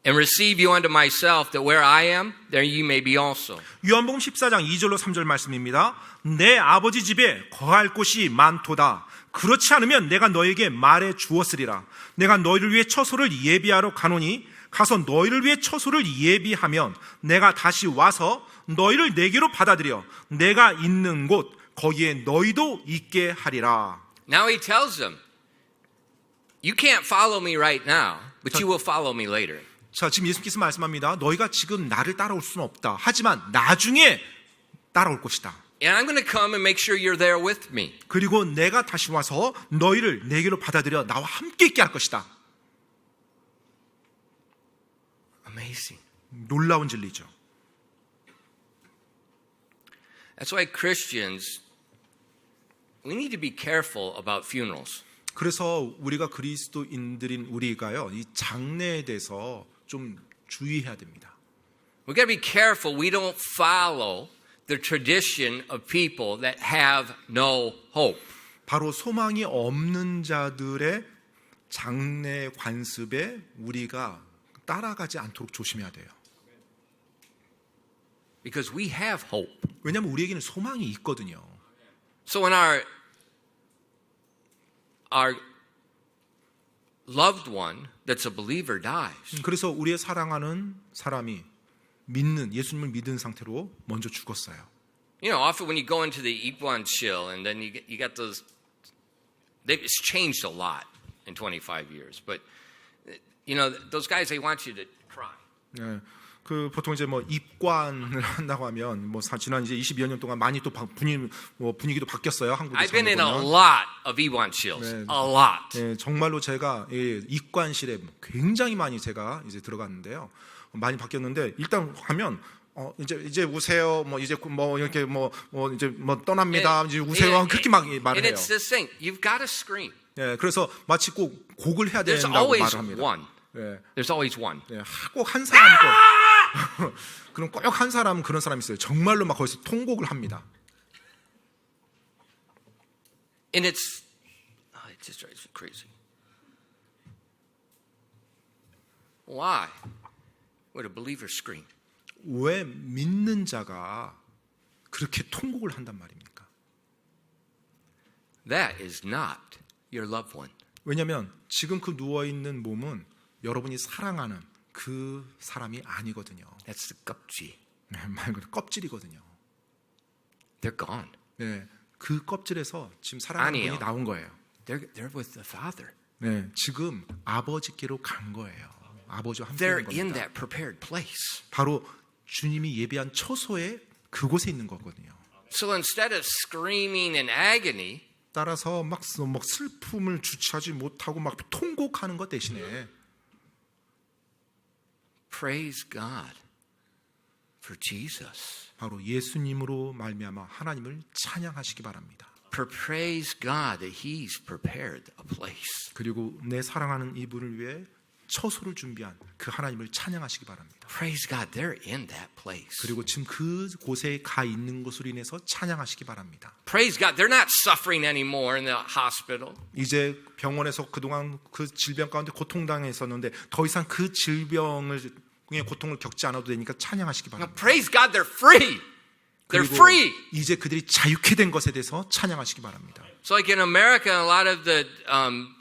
and receive you unto myself, that where I am, there you may be also. 요한복음 14장 2절로 3절 말씀입니다. 내 아버지 집에 거할 곳이 많도다. 그렇지 않으면 내가 너에게 말해 주었으리라. 내가 너희를 위해 처소를 예비하러 가노니 가서 너희를 위해 처소를 예비하면 내가 다시 와서 너희를 내게로 받아들여 내가 있는 곳 거기에 너희도 있게 하리라. Now he tells them, you can't follow me right now, but you will follow me later. 자, 지금 예수님께서 말씀합니다. 너희가 지금 나를 따라올 수는 없다. 하지만 나중에 따라올 것이다. And I'm going to come and make sure you're there with me. 그리고 내가 다시 와서 너희를 내게로 받아들여 나와 함께 있게 할 것이다. Amazing. 놀라운 진리죠. That's why Christians, we need to be careful about funerals. 그래서 우리가 그리스도인들인 우리가요, 이 장례에 대해서 좀 주의해야 됩니다. We've got to be careful we don't follow the tradition of people that have no hope. 바로 소망이 없는 자들의 장례 관습에 우리가 따라가지 않도록 조심해야 돼요. Because we have hope. 왜냐하면 우리에게는 소망이 있거든요. So when our loved one that's a believer dies, 그래서 우리의 사랑하는 사람이 믿는 예수님을 믿은 상태로 먼저 죽었어요. you know, often when you go into the Iguan Chill and then you got those, it's changed a lot in 25 years. But, you know, those guys, they want you to cry. 네, 그 보통 이제 뭐 입관을 한다고 하면 뭐 지난 이제 20여 년 동안 많이 또 분위기도 바뀌었어요. 한국에서. I've been in a lot of Iguan Chills, 네. a lot. 네, 정말로 제가 입관실에 굉장히 많이 제가 이제 들어갔는데요. 많이 바뀌었는데 일단 가면 이제 우세요. 뭐 이제 뭐 이렇게 이제 떠납니다. 이제 우세요. 그렇게 막 말을 And 해요. it's this thing, you've got to scream. 네, 그래서 마치 꼭 곡을 해야 There's 된다고 always 말을 합니다. one. 네, There's always one. 네, 꼭 한 사람이 꼭 그럼 꼭 한 사람은 그런 사람이 있어요. 정말로 막 거기서 통곡을 합니다. And it just drives me crazy. Why would a believer scream? 왜 믿는 자가 그렇게 통곡을 한단 말입니까? That is not your loved one. 왜냐하면 지금 그 누워있는 몸은 여러분이 사랑하는 그 사람이 아니거든요. That's the 껍질. 네, 말 그대로 껍질이거든요. They're gone. 네, 그 껍질에서 지금 사랑하는 아니에요. 분이 나온 거예요. They're with the Father. 네, 지금 아버지께로 간 거예요. 아버지와 함께 They're 있는 in 겁니다. that prepared place. 바로 주님이 예비한 처소에 그곳에 있는 거거든요. So instead of screaming in agony, 따라서 막 슬픔을 주체하지 못하고 막 통곡하는 것 대신에 praise God for Jesus. 바로 예수님으로 말미암아 하나님을 찬양하시기 바랍니다. Praise God that He's prepared a place. 그리고 내 사랑하는 이분을 위해 처소를 준비한 그 하나님을 찬양하시기 바랍니다. Praise God, they're in that place. 그리고 지금 그 곳에 가 있는 것으로 인해서 찬양하시기 바랍니다. Praise God, they're not suffering anymore in the hospital. 이제 병원에서 그동안 그 질병 가운데 고통당해 있었는데 더 이상 그 질병의 고통을 겪지 않아도 되니까 찬양하시기 Now, 바랍니다. praise God, they're free. They're 그리고 free. 이제 그들이 자유케 된 것에 대해서 찬양하시기 바랍니다. So, like in America, a lot of the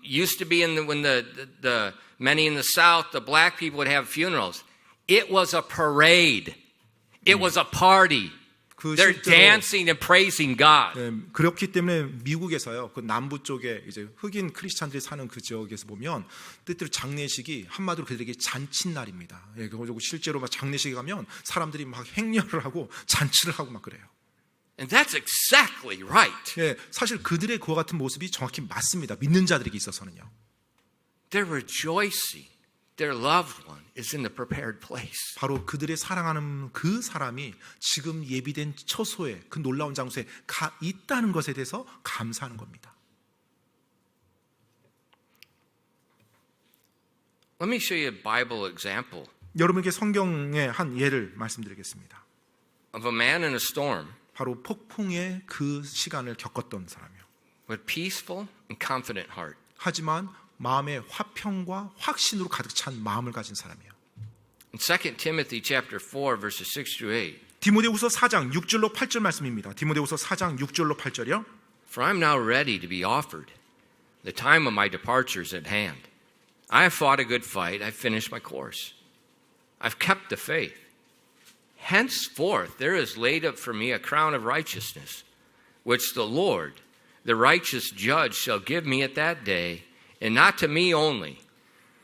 used to be when the many in the South, the black people would have funerals. It was a parade. It was a party. 그 They're 실제로 dancing and praising God. 그렇기 때문에 미국에서요, 그 남부 쪽에 이제 흑인 크리스찬들이 사는 그 지역에서 보면 때때로 장례식이 한마디로 그들에게 잔칫날입니다. 예, 그리고 실제로 막 장례식에 가면 사람들이 막 행렬을 하고 잔치를 하고 막 그래요. And that's exactly right. 예, 사실 그들의 그와 같은 모습이 정확히 맞습니다. 믿는 자들에게 있어서는요. They're rejoicing. Their loved one is in the prepared place. 바로 그들의 사랑하는 그 사람이 지금 예비된 처소에 그 놀라운 장소에 가 있다는 것에 대해서 감사하는 겁니다. Let me show you a Bible example 여러분께 성경의 한 예를 말씀드리겠습니다. of a man in a storm 바로 폭풍의 그 시간을 겪었던 사람이요. with peaceful and confident heart. 하지만 마음의 화평과 확신으로 가득 찬 마음을 가진 사람이에요. In 2 Timothy chapter 4 verses 6 through 8. 디모데후서 4장 6절로 8절 말씀입니다. 디모데후서 4장 6절로 8절이요. For I am now ready to be offered. The time of my departure is at hand. I have fought a good fight. I've finished my course. I've kept the faith. Henceforth there is laid up for me a crown of righteousness, which the Lord, the righteous judge, shall give me at that day, and not to me only,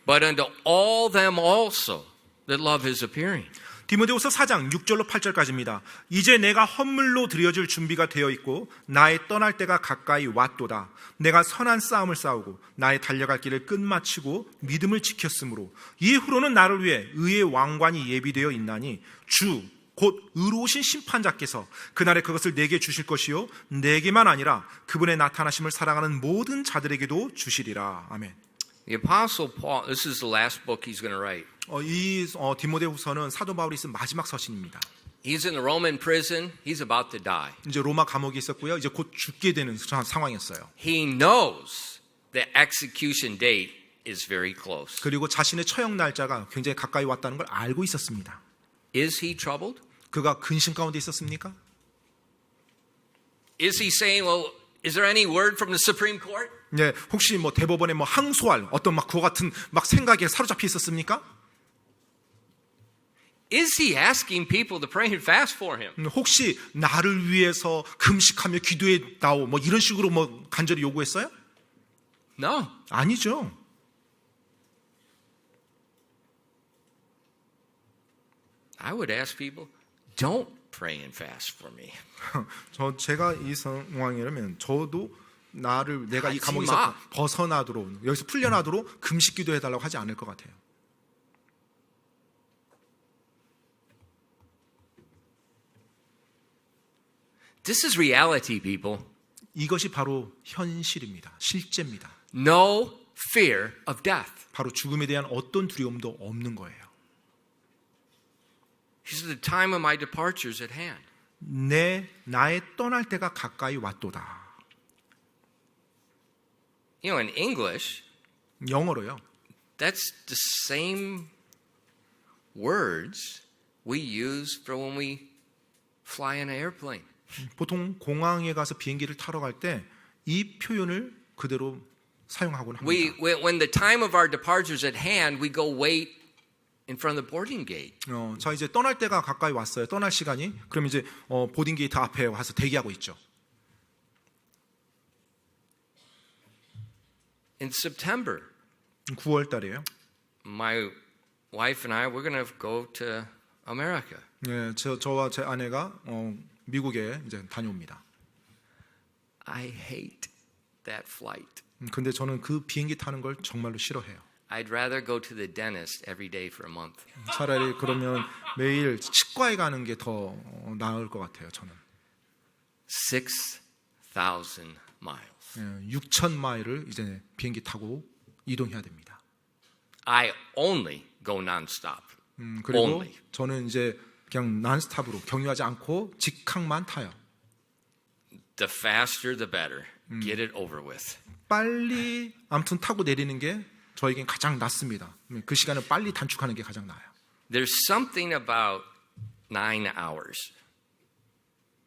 but unto all them also that love is appearing. 디모데후서 4장 6절로 8절까지입니다. 이제 내가 헌물로 드려질 준비가 되어 있고 나의 떠날 때가 가까이 왔도다. 내가 선한 싸움을 싸우고 나의 달려갈 길을 끝마치고 믿음을 지켰으므로 이후로는 나를 위해 의의 왕관이 예비되어 있나니 주 곧 의로우신 심판자께서 그날에 그것을 내게 주실 것이요 내게만 아니라 그분의 나타나심을 사랑하는 모든 자들에게도 주시리라. 아멘. The Apostle Paul, this is the last book he's going to write. 디모데후서는 사도 바울이 쓴 마지막 서신입니다. He's in the Roman prison. He's about to die. 이제 로마 감옥에 있었고요. 이제 곧 죽게 되는 상황이었어요. He knows the execution date is very close. 그리고 자신의 처형 날짜가 굉장히 가까이 왔다는 걸 알고 있었습니다. Is he troubled? 그가 근심 가운데 있었습니까? Is he saying, well, is there any word from the Supreme Court? 네, 혹시 뭐 대법원에 뭐 항소할 어떤 막 그와 같은 막 생각에 사로잡혀 있었습니까? Is he asking people to pray and fast for him? 혹시 나를 위해서 금식하며 기도해 다오 뭐 이런 식으로 뭐 간절히 요구했어요? No. 아니죠. I would ask people, don't pray and fast for me. 제가 이 상황이라면 저도 내가 이 하지 감옥에서 마. 벗어나도록 여기서 풀려나도록 금식 기도해 달라고 하지 않을 것 같아요. This is reality, people. 이것이 바로 현실입니다. 실제입니다. No fear of death. 바로 죽음에 대한 어떤 두려움도 없는 거예요. He said, the time of my departure is at hand. 나의 떠날 때가 가까이 왔도다. You know, in English, 영어로요. that's the same words we use for when we fly in an airplane. 보통 공항에 가서 비행기를 타러 갈 때 이 표현을 그대로 사용하곤 합니다. When the time of our departure is at hand, we go wait in front of the boarding gate. 자 이제 떠날 때가 가까이 왔어요. 떠날 시간이. 그럼 이제 보딩 게이트 앞에 와서 대기하고 있죠. In September, 9월 달이에요. my wife and I, we're going to go to America. 네, 저와 제 아내가 미국에 이제 다녀옵니다. I hate that flight. 근데 저는 그 비행기 타는 걸 정말로 싫어해요. I'd rather go to the dentist every day for a month. 차라리 그러면 매일 치과에 가는 게 더 나을 것 같아요. 저는 6,000 miles. 6천 마일을 이제 비행기 타고 이동해야 됩니다. I only go nonstop. 그리고 Only. 저는 이제 그냥 난스탑으로 경유하지 않고 직항만 타요. The faster, the better. Get it over with. 빨리 아무튼 타고 내리는 게 저에겐 가장 낫습니다. 그 시간을 빨리 단축하는 게 가장 나아요. There's something about 9 hours.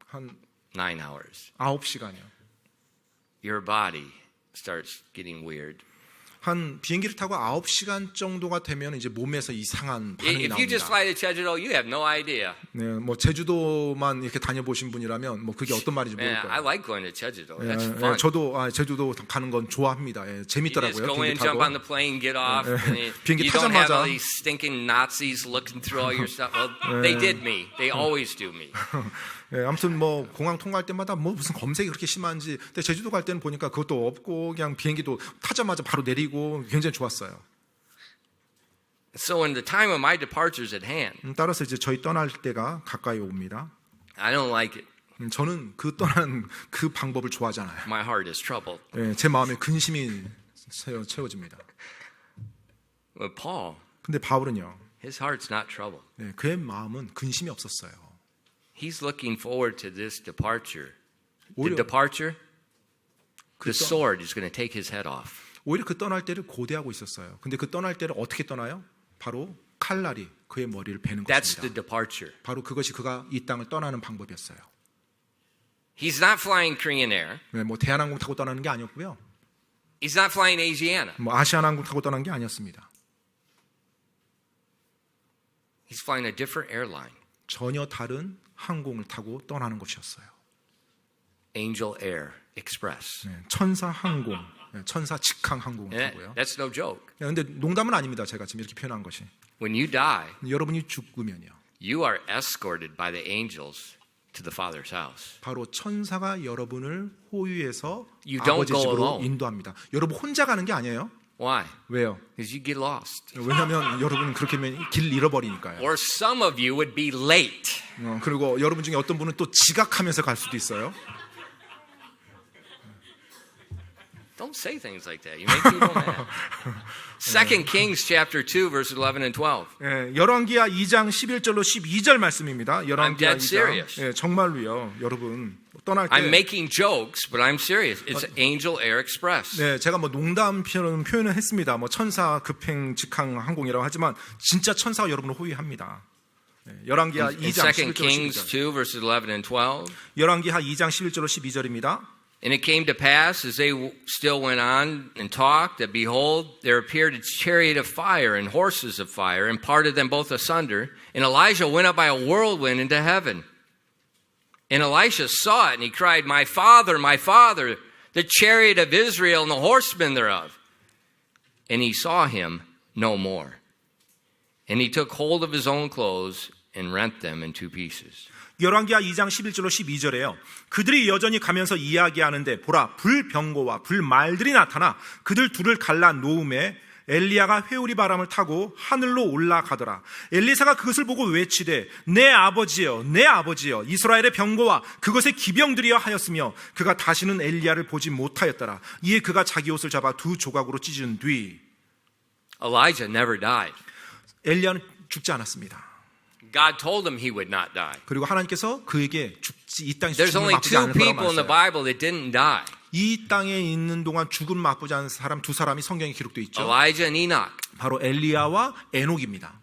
한 9 hours. 9시간이요. Your body starts getting weird. 한 비행기를 타고 9시간 정도가 되면 이제 몸에서 이상한 반응이 If you just 나옵니다. fly to Jeju-do, you have no idea. 네, 뭐 제주도만 이렇게 다녀보신 분이라면 뭐 그게 어떤 말인지 모를 Man, I 거예요. like going to Jeju-do. That's 예, fun. 저도 제주도 가는 건 좋아합니다. 예, You just 재밌더라고요. go in, 비행기 jump 타고. on the plane, get off. 예, And you 비행기 don't have 타자마자 all these stinking Nazis looking through all your stuff. Well, they did me. They always do me. 예, 아무튼 뭐 공항 통과할 때마다 뭐 무슨 검색이 그렇게 심한지. 근데 제주도 갈 때는 보니까 그것도 없고 그냥 비행기도 타자마자 바로 내리고 굉장히 좋았어요. So when the time of my departure is at hand, 따라서 이제 저희 떠날 때가 가까이 옵니다. I don't like it. 저는 그 떠나는 그 방법을 좋아하잖아요. My heart is troubled. 예, 제 마음에 근심이 채워집니다. But Paul, 근데 바울은요, his heart's not troubled. 예, 그의 마음은 근심이 없었어요. He's looking forward to this departure. The 오히려, departure, the 그 떠- sword is going to take his head off. 오히려 그 떠날 때를 고대하고 있었어요. 근데 그 떠날 때를 어떻게 떠나요? 바로 칼날이 그의 머리를 베는 That's the 것입니다. departure. 바로 그것이 그가 이 땅을 떠나는 방법이었어요. He's not flying Korean Air. 네, 뭐 대한항공 타고 떠나는 게 아니었고요. He's not flying Asiana. 뭐 아시아나항공 타고 떠나는 게 아니었습니다. He's flying a different airline, 전혀 다른 항공을 타고 떠나는 것이었어요. Angel Air Express. 네, 천사 항공, 천사 직항 항공을 And 타고요. that's no joke. 근데 농담은 아닙니다. 제가 지금 이렇게 표현한 것이. When you die, 여러분이 죽으면요. you are escorted by the angels to the Father's house. 바로 천사가 여러분을 호위해서 You don't 아버지 go 집으로 alone. 인도합니다. 여러분 혼자 가는 게 아니에요. Why? 왜요? Because you get lost. 왜냐하면 여러분은 그렇게 하면 길 잃어버리니까요. Or some of you would be late. 그리고 여러분 중에 어떤 분은 또 지각하면서 갈 수도 있어요. Don't say things like that. You make people mad. 2 Kings chapter 2 verses 11 and 12. 예, 열왕기하 2장 11절로 12절 말씀입니다. 열왕기하 I'm dead 2장. serious. 예, 정말로요. 여러분 떠날 때 I'm making jokes, but I'm serious. It's Angel Air Express. 네, 제가 뭐 농담 표현을 했습니다. 뭐 천사 급행 직항 항공이라고 하지만 진짜 천사가 여러분을 호위합니다. 네, 열왕기하 In 2장 2 11절로 Kings 12절. 2 verses 11 and 12. 열왕기하 2장 11절로 12절입니다. And it came to pass, as they still went on and talked, that behold, there appeared a chariot of fire and horses of fire, and parted them both asunder. And Elijah went up by a whirlwind into heaven. And Elisha saw it, and he cried, my father, the chariot of Israel and the horsemen thereof. And he saw him no more. And he took hold of his own clothes and rent them in two pieces. 열왕기하 2장 11절로 12절에요. 그들이 여전히 가면서 이야기하는데 보라 불병거와 불말들이 나타나 그들 둘을 갈라 놓음에 엘리야가 회오리 바람을 타고 하늘로 올라가더라. 엘리사가 그것을 보고 외치되 내 아버지여 내 아버지여 이스라엘의 병거와 그것의 기병들이여 하였으며 그가 다시는 엘리야를 보지 못하였더라. 이에 그가 자기 옷을 잡아 두 조각으로 찢은 뒤 Elijah never died. 엘리야는 죽지 않았습니다. God told him he would not die. 그리고 하나님께서 그에게 죽지 이 땅에서 There's 죽음을 only 맛보지 two 않을 거라고 people in the 말했어요. Bible that didn't die. 이 땅에 있는 동안 죽음을 맛보지 않은 사람 두 사람이 성경에 기록되어 있죠. Elijah and Enoch. 바로 엘리야와 에녹입니다.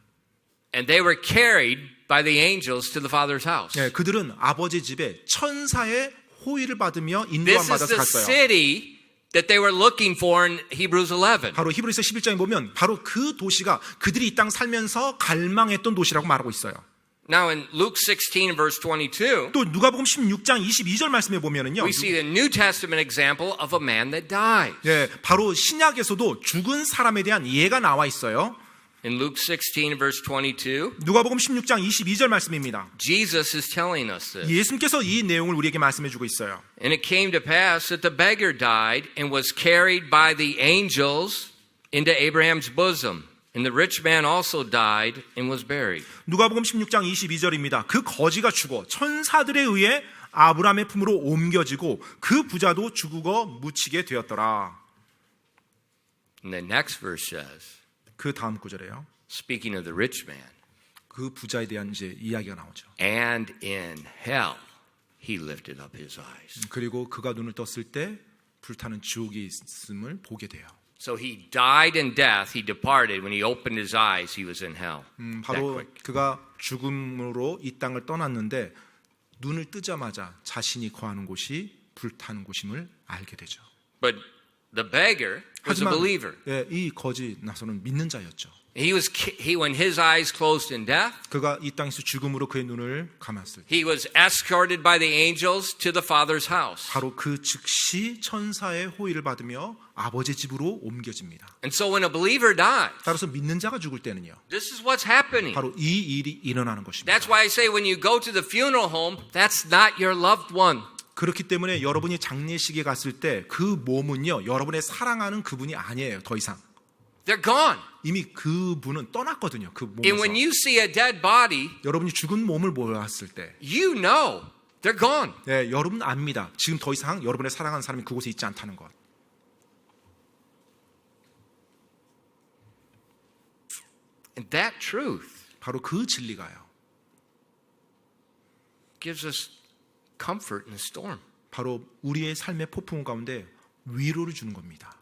And they were carried by the angels to the Father's house. 네, 그들은 아버지 집에 천사의 호의를 받으며 인도함 This is 받아서 the 갔어요. city that they were looking for in Hebrews 11. 바로 히브리서 11장에 보면 바로 그 도시가 그들이 이 땅 살면서 갈망했던 도시라고 말하고 있어요. Now in Luke 16 verse 22, 또 누가복음 16장 22절 말씀에 보면은요. we see the New Testament example of a man that died. 예, 바로 신약에서도 죽은 사람에 대한 예가 나와 있어요. In Luke 16 verse 22, 누가복음 16장 22절 말씀입니다. Jesus is telling us this. 예수님께서 이 내용을 우리에게 말씀해 주고 있어요. And it came to pass that the beggar died and was carried by the angels into Abraham's bosom. And the rich man also died and was buried. 누가복음 16장 22절입니다. 그 거지가 죽어 천사들에 의해 아브라함의 품으로 옮겨지고 그 부자도 죽어 묻히게 되었더라. And the next verse says, 그 다음 구절에요. speaking of the rich man, 그 부자에 대한 이제 이야기가 나오죠. and in hell he lifted up his eyes. 그리고 그가 눈을 떴을 때 불타는 지옥이 있음을 보게 돼요. So he died in death, he departed. When he opened his eyes, he was in hell. That 바로 quick. 그가 죽음으로 이 땅을 떠났는데 눈을 뜨자마자 자신이 거하는 곳이 불타는 곳임을 알게 되죠. But the beggar was a 하지만 believer. 예, 이 거지 나서는 믿는 자였죠. When his eyes closed in death, 그가 이 땅에서 죽음으로 그의 눈을 감았을 때 he was escorted by the angels to the Father's house. 바로 그 즉시 천사의 호의를 받으며 아버지 집으로 옮겨집니다. And so when a believer dies, 따라서 믿는 자가 죽을 때는요. this is what's happening. 바로 이 일이 일어나는 것입니다. That's why I say when you go to the funeral home, that's not your loved one. 그렇기 때문에 여러분이 장례식에 갔을 때 그 몸은요. 여러분의 사랑하는 그분이 아니에요. 더 이상. They're gone. 이미 그분은 떠났거든요. 그 And when 몸에서. you see a dead body, 여러분이 죽은 몸을 보았을 때 you know they're gone. 네, 여러분 압니다. 지금 더 이상 여러분의 사랑하는 사람이 그곳에 있지 않다는 것. And that truth 바로 그 진리가요. gives us comfort in the storm. 바로 우리의 삶의 폭풍 가운데 위로를 주는 겁니다.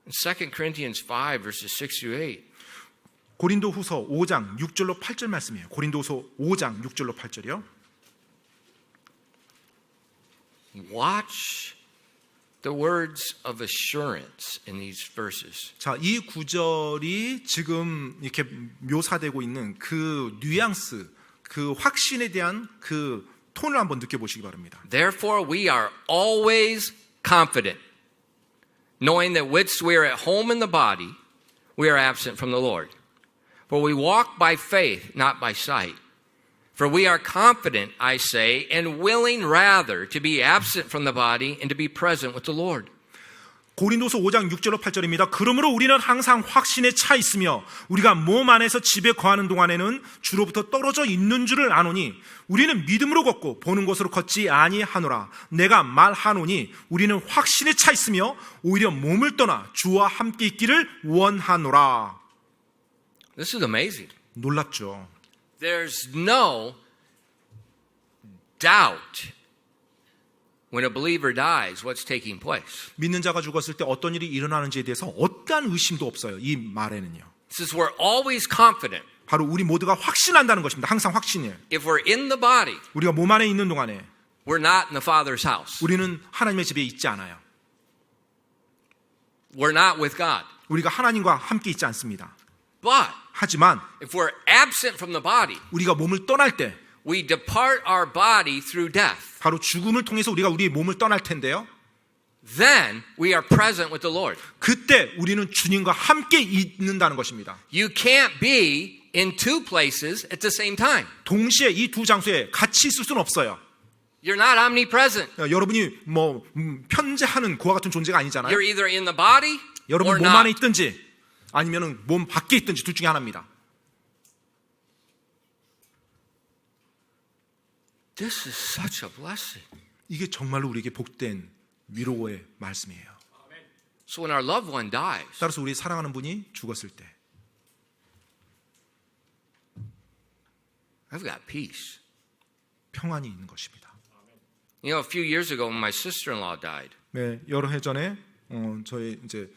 In 2 Corinthians 5 verses 6 through 8, 고린도후서 5장 6절로 8절 말씀이에요. 고린도후서 5장 6절로 8절이요. watch the words of assurance in these verses. 자, 이 구절이 지금 이렇게 묘사되고 있는 그 뉘앙스, 그 확신에 대한 그 톤을 한번 느껴보시기 바랍니다. Therefore we are always confident, knowing that whilst we are at home in the body, we are absent from the Lord. For we walk by faith, not by sight. For we are confident, I say, and willing rather to be absent from the body and to be present with the Lord. 고린도서 5장 6절로 8절입니다. 그러므로 우리는 항상 확신에 차 있으며 우리가 몸 안에서 집에 거하는 동안에는 주로부터 떨어져 있는 줄을 아노니 우리는 믿음으로 걷고 보는 곳으로 걷지 아니하노라. 내가 말하노니 우리는 확신에 차 있으며 오히려 몸을 떠나 주와 함께 있기를 원하노라. This is amazing. 놀랍죠. There's no doubt when a believer dies what's taking place. 믿는 자가 죽었을 때 어떤 일이 일어나는지에 대해서 어떠한 의심도 없어요. 이 말에는요. It says we're always confident. 바로 우리 모두가 확신한다는 것입니다. 항상 확신이에요. If we're in the body, 우리가 몸 안에 있는 동안에 we're not in the Father's house. 우리는 하나님의 집에 있지 않아요. We're not with God. 우리가 하나님과 함께 있지 않습니다. But 하지만 if we're absent from the body, 우리가 몸을 떠날 때 we depart our body through death. 바로 죽음을 통해서 우리가 우리의 몸을 떠날 텐데요. Then we are present with the Lord. 그때 우리는 주님과 함께 있는다는 것입니다. You can't be in two places at the same time. 동시에 이 두 장소에 같이 있을 수는 없어요. You're not omnipresent. 여러분이 편재하는 그와 같은 존재가 아니잖아요. You're either in the body or 여러분 몸 not. 안에 있든지 아니면 몸 밖에 있든지 둘 중에 하나입니다. This is such a blessing. 이게 정말로 우리에게 복된 위로의 말씀이에요. So when our loved one dies, 따라서 우리 사랑하는 분이 죽었을 때 I've got peace. 평안이 있는 것입니다. You know, a few years ago when my sister-in-law died, 네, 여러 해 전에 저희 이제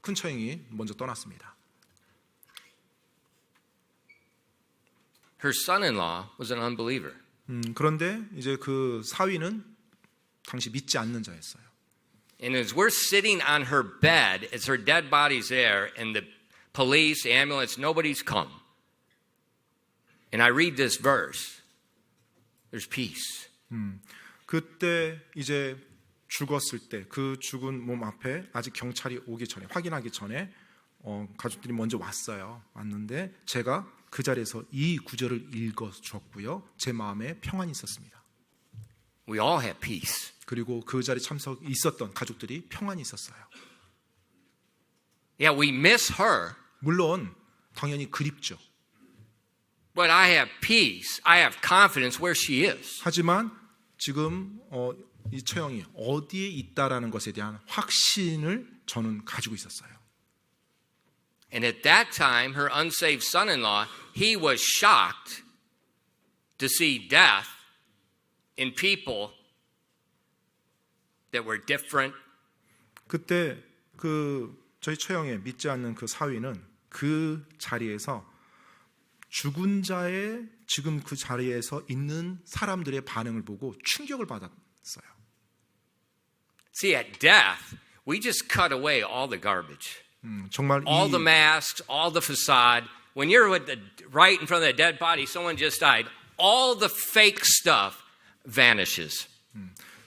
큰 처형이 먼저 떠났습니다. her son-in-law was an unbeliever. 그런데 이제 그 사위는 당시 믿지 않는 자였어요. And as we're sitting on her bed, as her dead body's there, and the police, the ambulance, nobody's come. And I read this verse. There's peace. 그때 이제 죽었을 때 그 죽은 몸 앞에 아직 경찰이 오기 전에 확인하기 전에 가족들이 먼저 왔는데 제가 그 자리에서 이 구절을 읽어줬고요. 제 마음에 평안이 있었습니다. We all have peace. 그리고 그 자리에 참석 있었던 가족들이 평안이 있었어요. Yeah, we miss her, 물론 당연히 그립죠. but I have peace. I have confidence where she is. 하지만 지금 이 처형이 어디에 있다라는 것에 대한 확신을 저는 가지고 있었어요. And at that time, her unsaved son-in-law, he was shocked to see death in people that were different. 그때 그 저희 처형에 믿지 않는 그 사위는 그 자리에서 죽은 자의 지금 그 자리에서 있는 사람들의 반응을 보고 충격을 받았어요. See, at death, we just cut away all the garbage. 정말 All the masks, all the facade. When you're right in front of the dead body, someone just died, all the fake stuff vanishes.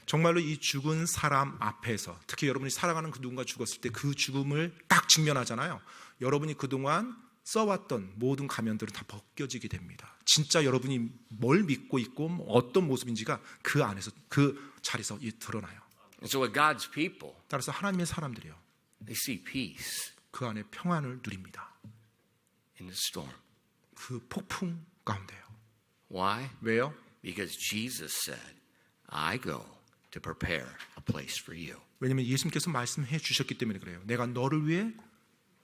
정말로 이 죽은 사람 앞에서 특히 여러분이 사랑하는 그 누군가 죽었을 때 그 죽음을 딱 직면하잖아요. 여러분이 그동안 써왔던 모든 가면들은 다 벗겨지게 됩니다. 진짜 여러분이 뭘 믿고 있고 어떤 모습인지가 그 안에서 그 자리에서 드러나요. And so with God's people, 따라서 하나님의 사람들이요, they see peace 그 안에 평안을 누립니다. in the storm. 그 폭풍 가운데요. Why? 왜요? Because Jesus said, I go to prepare a place for you. 왜냐하면 예수님께서 말씀해 주셨기 때문에 그래요. 내가 너를 위해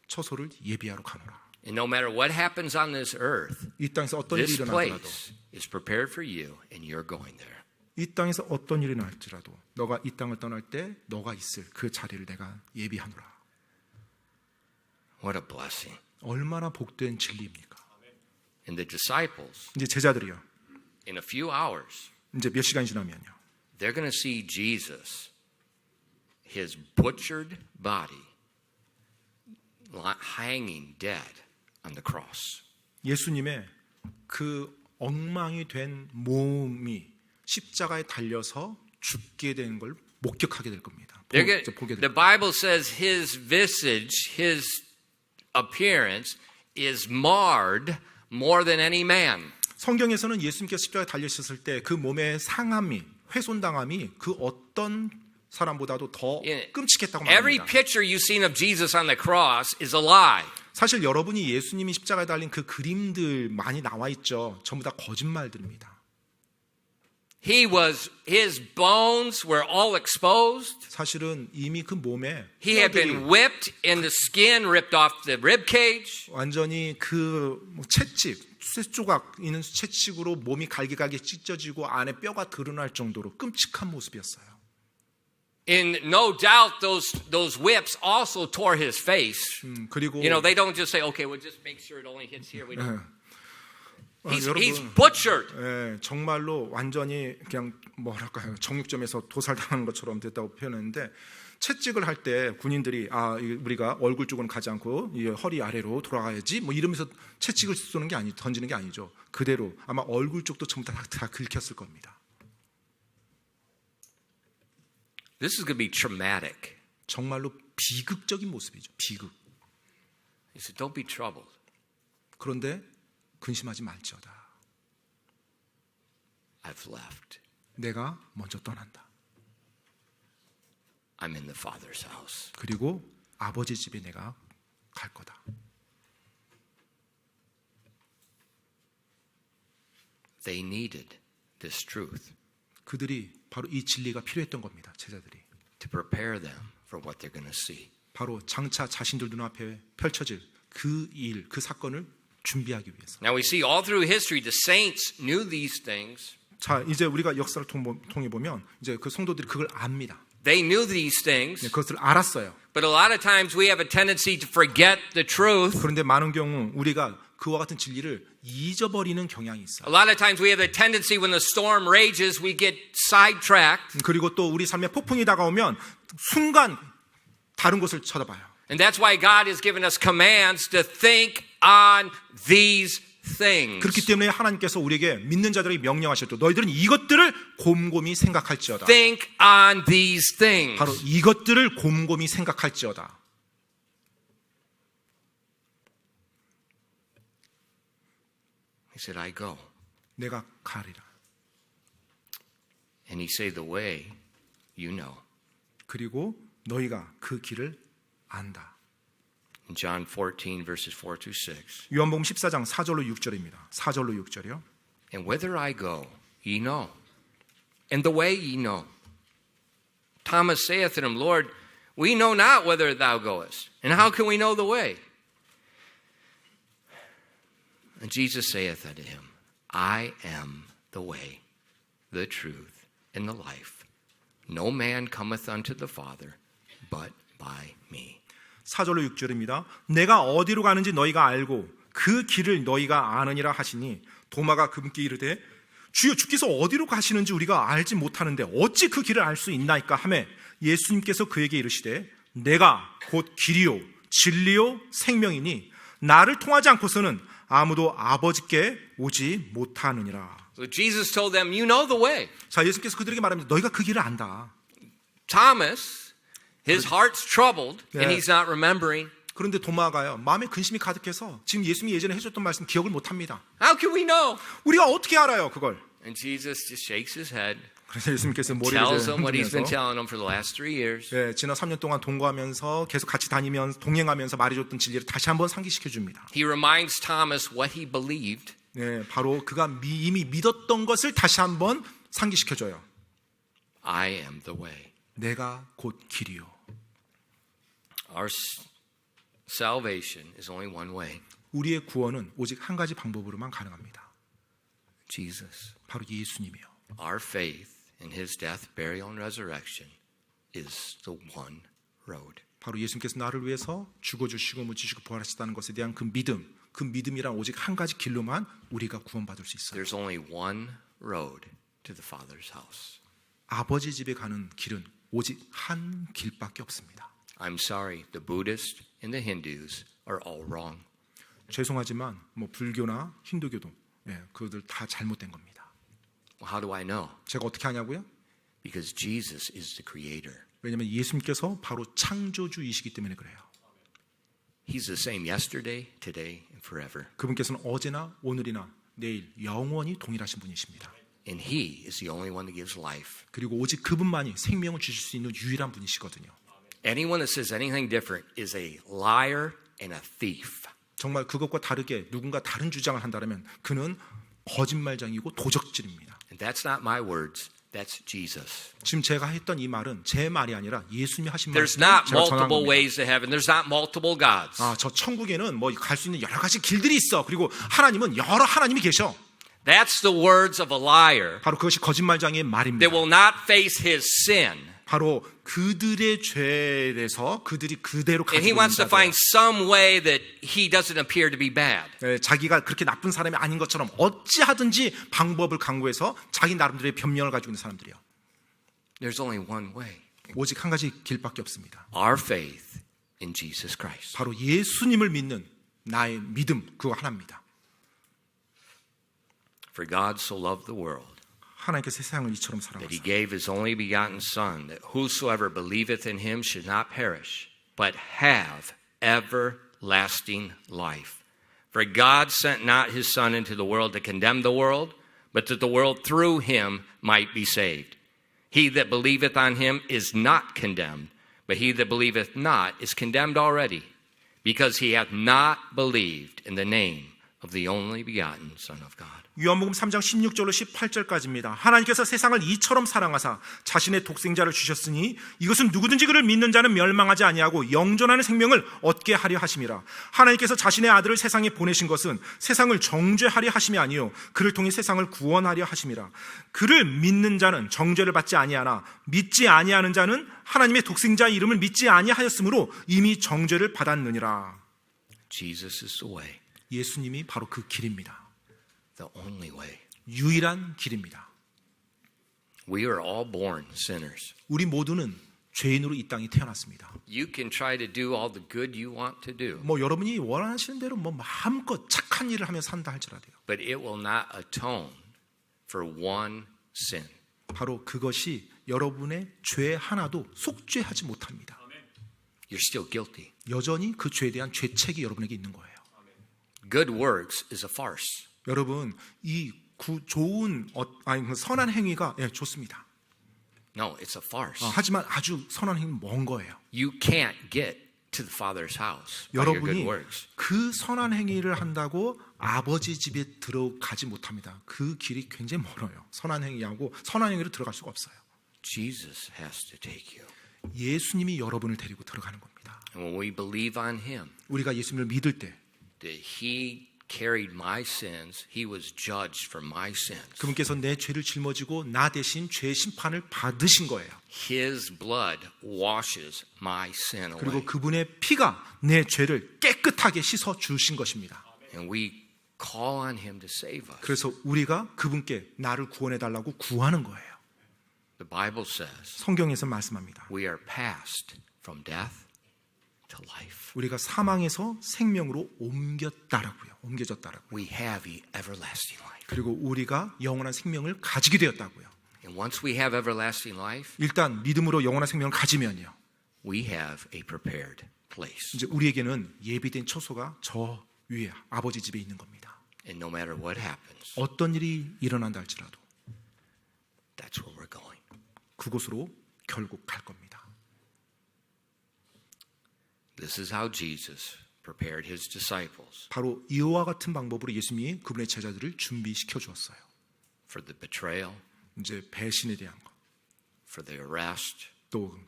처소를 예비하러 가노라. And no matter what happens on this earth, 이 땅에서 어떤 일이 this 일어나더라도 place is prepared for you and you're going there. 이 땅에서 어떤 일이 날지라도 너가 이 땅을 떠날 때 너가 있을 그 자리를 내가 예비하노라. What a blessing. 얼마나 복된 진리입니까? And the disciples, 이제 제자들이요. in a few hours, 이제 몇 시간 지나면요. they're going to see Jesus, his butchered body, hanging dead on the cross. 예수님의 그 엉망이 된 몸이 십자가에 달려서 죽게 된 걸 목격하게 될 겁니다. 보게 될 The Bible says his visage, his appearance is marred more than any man. 성경에서는 예수님께서 십자가에 달리셨을 때 그 몸의 상함이 훼손당함이 그 어떤 사람보다도 더 끔찍했다고 Every 말합니다. picture you've seen of Jesus on the cross is a lie. 사실 여러분이 예수님이 십자가에 달린 그 그림들 많이 나와 있죠. 전부 다 거짓말들입니다. His bones were all exposed. 사실은 이미 그 몸에 He had been whipped and the skin ripped off the rib cage. 완전히 그 채찍, 쇠조각 있는 채찍으로 몸이 갈기갈기 찢어지고 안에 뼈가 드러날 정도로 끔찍한 모습이었어요. And no doubt those whips also tore his face. 그리고 You know, they don't just say, okay, we'll just make sure it only hits here. We don't. He's 여러분, butchered. 예, 정말로 완전히 그냥 뭐랄까요, 정육점에서 도살당하는 것처럼 됐다고 표현했는데 채찍을 할 때 군인들이 우리가 얼굴 쪽으로는 가지 않고 이 허리 아래로 돌아가야지 뭐 이러면서 채찍을 쏘는 게 던지는 게 아니죠. 그대로 아마 얼굴 쪽도 전부 다 긁혔을 겁니다. This is going to be traumatic. 정말로 비극적인 모습이죠. 비극. He said, don't be troubled. 그런데 근심하지 말지어다. I've left. 내가 먼저 떠난다. I'm in the Father's house. 그리고 아버지 집에 내가 갈 거다. They needed this truth 그들이 바로 이 진리가 필요했던 겁니다. 제자들이. to prepare them for what they're going to see. 바로 장차 자신들 눈앞에 펼쳐질 그 일, 그 사건을 준비하기 위해서. Now we see all through history the saints knew these things. 자, 이제 우리가 역사를 통해 보면 이제 그 성도들이 그걸 압니다. They knew these things. 그것을 알았어요. But a lot of times we have a tendency to forget the truth. 그런데 많은 경우 우리가 그와 같은 진리를 잊어버리는 경향이 있어요. A lot of times we have a tendency when the storm rages, we get sidetracked. 그리고 또 우리 삶에 폭풍이 다가오면 순간 다른 곳을 쳐다봐요. And that's why God has given us commands to think on these things. 그렇기 때문에 하나님께서 우리에게 믿는 자들에게 명령하셨죠. 너희들은 이것들을 곰곰이 생각할지어다. Think on these things. 바로 이것들을 곰곰이 생각할지어다. He said, I go. 내가 가리라. And he said, the way you know. 그리고 너희가 그 길을 안다. In John 14 verses 4 to 6. 요한복음 14장 4절로 6절입니다. 4절로 6절이요. And whither I go, ye know. And the way ye know. Thomas saith to him, Lord, we know not whither thou goest. And how can we know the way? And Jesus saith unto him, I am the way, the truth, and the life. No man cometh unto the Father, but by me. 4절로 6절입니다. 내가 어디로 가는지 너희가 알고 그 길을 너희가 아느니라 하시니 도마가 그분께 이르되 주여 주께서 어디로 가시는지 우리가 알지 못하는데 어찌 그 길을 알 수 있나이까 하매 예수님께서 그에게 이르시되 내가 곧 길이요 진리요 생명이니 나를 통하지 않고서는 아무도 아버지께 오지 못하느니라. So Jesus told them, you know the way. 자, 예수님께서 그들에게 말합니다. 너희가 그 길을 안다. Thomas, his heart's troubled and Yeah. he's not remembering. 그런데 도마가요. 마음에 근심이 가득해서 지금 예수님이 예전에 해줬던 말씀 기억을 못합니다. How can we know? 우리가 어떻게 알아요 그걸? And Jesus just shakes his head, 그래서 예수님께서 머리를 tells 이제 them what he's been 흔들면서 telling them for the last 3 years. 예, 지난 3년 동안 동거하면서 계속 같이 다니면서 동행하면서 말해줬던 진리를 다시 한번 상기시켜 줍니다. He reminds Thomas what he believed. 예, 바로 그가 이미 믿었던 것을 다시 한번 상기시켜 줘요. I am the way. 내가 곧 길이요. Our salvation is only one way. 우리의 구원은 오직 한 가지 방법으로만 가능합니다. Jesus. 바로 예수님이요. Our faith in his death, burial, and resurrection is the one road. 바로 예수님께서 나를 위해서 죽어주시고 묻히시고 부활하셨다는 것에 대한 그 믿음이란 오직 한 가지 길로만 우리가 구원받을 수 있어요. There's only one road to the Father's house. 아버지 집에 가는 길은 오직 한 길밖에 없습니다. I'm sorry, the Buddhists and the Hindus are all wrong. 죄송하지만 뭐 불교나 힌두교도 그들 다 잘못된 겁니다. Well, how do I know? 제가 어떻게 하냐고요? Because Jesus is the creator. 왜냐하면 예수님께서 바로 창조주이시기 때문에 그래요. He's the same yesterday, today, and forever. 그분께서는 어제나 오늘이나 내일 영원히 동일하신 분이십니다. And he is the only one that gives life. 그리고 오직 그분만이 생명을 주실 수 있는 유일한 분이시거든요. Anyone that says anything different is a liar and a thief. 정말 그것과 다르게 누군가 다른 주장을 한다면 그는 거짓말장이고 도적질입니다. And that's not my words. That's Jesus. 지금 제가 했던 이 말은 제 말이 아니라 예수님이 하신 There's 말씀을 not 제가 전한 multiple 겁니다. ways to heaven. There's not multiple gods. 저 천국에는 뭐 갈 수 있는 여러 가지 길들이 있어. 그리고 하나님은 여러 하나님이 계셔. That's the words of a liar 바로 그것이 거짓말장이의 말입니다. that will not face his sin. 바로 그들의 죄에 대해서 그들이 그대로 And he 가지고 wants to 있는 find some way that he doesn't appear to be bad. 자기가 그렇게 나쁜 사람이 아닌 것처럼 어찌하든지 방법을 강구해서 자기 나름대로의 변명을 가지고 있는 사람들이요. There's only one way. 오직 한 가지 길밖에 없습니다. Our faith in Jesus Christ. 바로 예수님을 믿는 나의 믿음 그거 하나입니다. For God so loved the world 하나님께서 세상을 이처럼 that he 사랑하사 gave his only begotten Son, that whosoever believeth in him should not perish, but have everlasting life. For God sent not his Son into the world to condemn the world, but that the world through him might be saved. He that believeth on him is not condemned, but he that believeth not is condemned already, because he hath not believed in the name of the only begotten Son of God. 요한복음 3장 16절로 18절까지입니다. 하나님께서 세상을 이처럼 사랑하사 자신의 독생자를 주셨으니 이것은 누구든지 그를 믿는 자는 멸망하지 아니하고 영존하는 생명을 얻게 하려 하심이라. 하나님께서 자신의 아들을 세상에 보내신 것은 세상을 정죄하려 하심이 아니요 그를 통해 세상을 구원하려 하심이라. 그를 믿는 자는 정죄를 받지 아니하나 믿지 아니하는 자는 하나님의 독생자의 이름을 믿지 아니하였으므로 이미 정죄를 받았느니라. Jesus is the way, 예수님이 바로 그 길입니다. the only way. 유일한 길입니다. We are all born sinners. 우리 모두는 죄인으로 이 땅에 태어났습니다. You can try to do all the good you want to do, 여러분이 원하시는 대로 마음껏 착한 일을 하며 산다 할지라도요. but it will not atone for one sin. 바로 그것이 여러분의 죄 하나도 속죄하지 못합니다. You're still guilty. 여전히 그 죄에 대한 죄책이 여러분에게 있는 거예요. Good works is a farce. 여러분 이 좋은 선한 행위가 좋습니다. No, it's a farce. 하지만 아주 선한 행위는 먼 거예요. You can't get to the Father's house by your good 여러분이 works. 그 선한 행위를 한다고 아버지 집에 들어가지 못합니다. 그 길이 굉장히 멀어요. 선한 행위하고 선한 행위로 들어갈 수가 없어요. Jesus has to take you. 예수님이 여러분을 데리고 들어가는 겁니다. And when we believe on him, 우리가 예수님을 믿을 때 that he carried my sins, he was judged for my sins. 그분께서 내 죄를 짊어지고 나 대신 죄 심판을 받으신 거예요. His blood washes my sin away. 그리고 그분의 피가 내 죄를 깨끗하게 씻어 주신 것입니다. And we call on him to save us. 그래서 우리가 그분께 나를 구원해 달라고 구하는 거예요. The Bible says 성경에서 말씀합니다. we are passed from death to life. 우리가 사망에서 생명으로 옮겨졌다라고요. We have everlasting life. 그리고 우리가 영원한 생명을 가지게 되었다고요. And once we have everlasting life, 일단 믿음으로 영원한 생명을 가지면요. we have a prepared place. 이제 우리에게는 예비된 처소가 저 위에 아버지 집에 있는 겁니다. And no matter what happens, 어떤 일이 일어난다 할지라도 that's where we're going. 그곳으로 결국 갈 겁니다. This is how Jesus prepared his disciples 바로 이와 같은 방법으로 예수님이 그분의 제자들을 준비시켜 주었어요. for the betrayal, 이제 배신에 대한 거, for the arrest, 또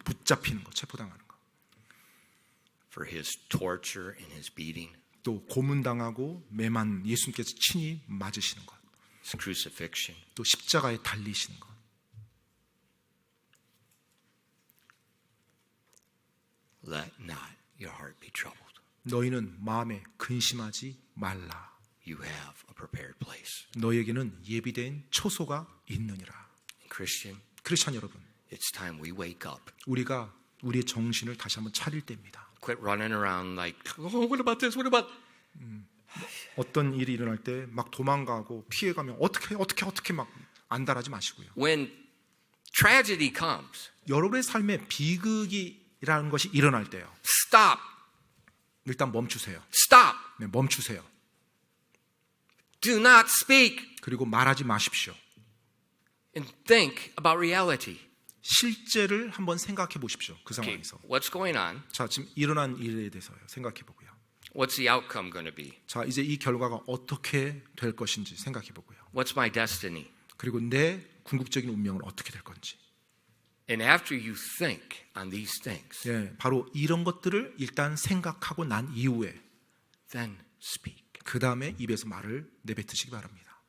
붙잡히는 거, 체포당하는 거, for his torture and his beating, 또 고문당하고 매만 예수님께서 친히 맞으시는 것, his crucifixion. 또 십자가에 달리시는 것. Let not your heart be troubled. 너희는 마음에 근심하지 말라. You have a prepared place. 너희에게는 예비된 처소가 있느니라. Christian, 크리스찬 여러분, it's time we wake up. 우리가 우리의 정신을 다시 한번 차릴 때입니다. Quit running around like, oh, what about this? What about? 어떤 일이 일어날 때 막 도망가고 피해가면 어떻게 막 안달하지 마시고요. When tragedy comes, 여러분의 삶에 비극이라는 것이 일어날 때요. stop. 일단 멈추세요. Stop. 네, 멈추세요. Do not speak 그리고 말하지 마십시오. and think about reality. 실제를 한번 생각해 보십시오. 그 Okay, 상황에서. what's going on? 자, 지금 일어난 일에 대해서요. 생각해 보고요. What's the outcome going to be? 자, 이제 이 결과가 어떻게 될 것인지 생각해 보고요. What's my destiny? 그리고 내 궁극적인 운명은 어떻게 될 건지. And after you think on these things, 예, 바로 이런 것들을 일단 생각하고 난 이후에 then speak. 그 다음에 입에서 말을 내뱉으시기 바랍니다.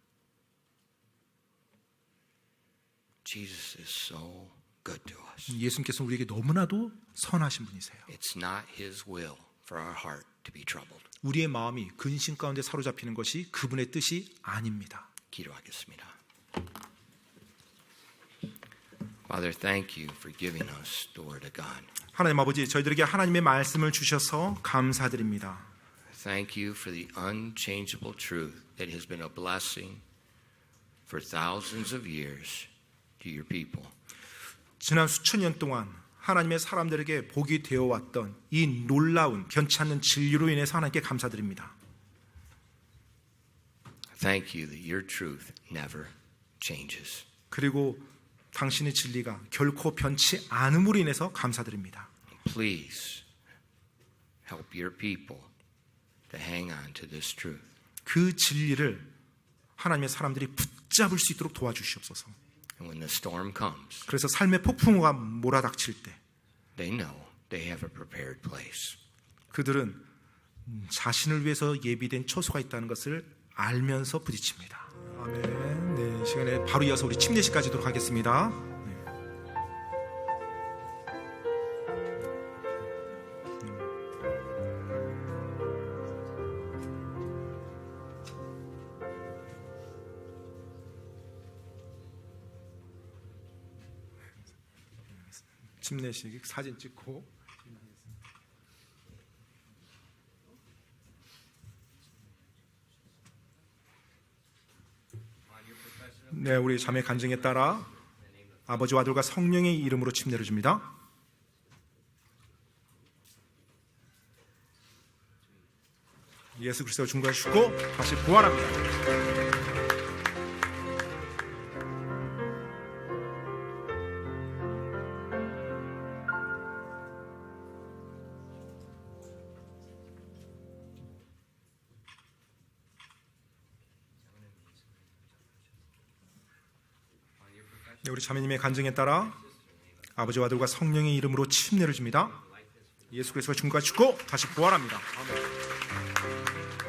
Jesus is so good to us. 예수님께서 우리에게 너무나도 선하신 분이세요. It's not his will for our heart to be troubled. 우리의 마음이 근심 가운데 사로잡히는 것이 그분의 뜻이 아닙니다. 기도하겠습니다. Father, thank you for giving us the word of God. 하나님 아버지, 저희들에게 하나님의 말씀을 주셔서 감사드립니다. Thank you for the unchangeable truth that has been a blessing for thousands of years to your people. 지난 수천 년 동안 하나님의 사람들에게 복이 되어 왔던 이 놀라운 변치 않는 진리로 인해서 하나님께 감사드립니다. Thank you that your truth never changes. 그리고 당신의 진리가 결코 변치 않음으로 인해서 감사드립니다. Please help your people to hang on to this truth. 그 진리를 하나님의 사람들이 붙잡을 수 있도록 도와주시옵소서. And when the storm comes, 그래서 삶의 폭풍우가 몰아닥칠 때 they know they have a prepared place. 그들은 자신을 위해서 예비된 처소가 있다는 것을 알면서 부딪힙니다. 아멘. 네, 이 시간에 바로 이어서 우리 침례식까지 하도록 하겠습니다. 침례식 사진 찍고 네, 우리 자매 간증에 따라 아버지와 아들과 성령의 이름으로 침례를 줍니다. 예수 그리스도가 중간에 죽고 다시 부활합니다. 네, 우리 자매님의 간증에 따라 아버지와 아들과 성령의 이름으로 침례를 줍니다. 예수 그리스도가 중간에 죽고 다시 부활합니다. 아멘.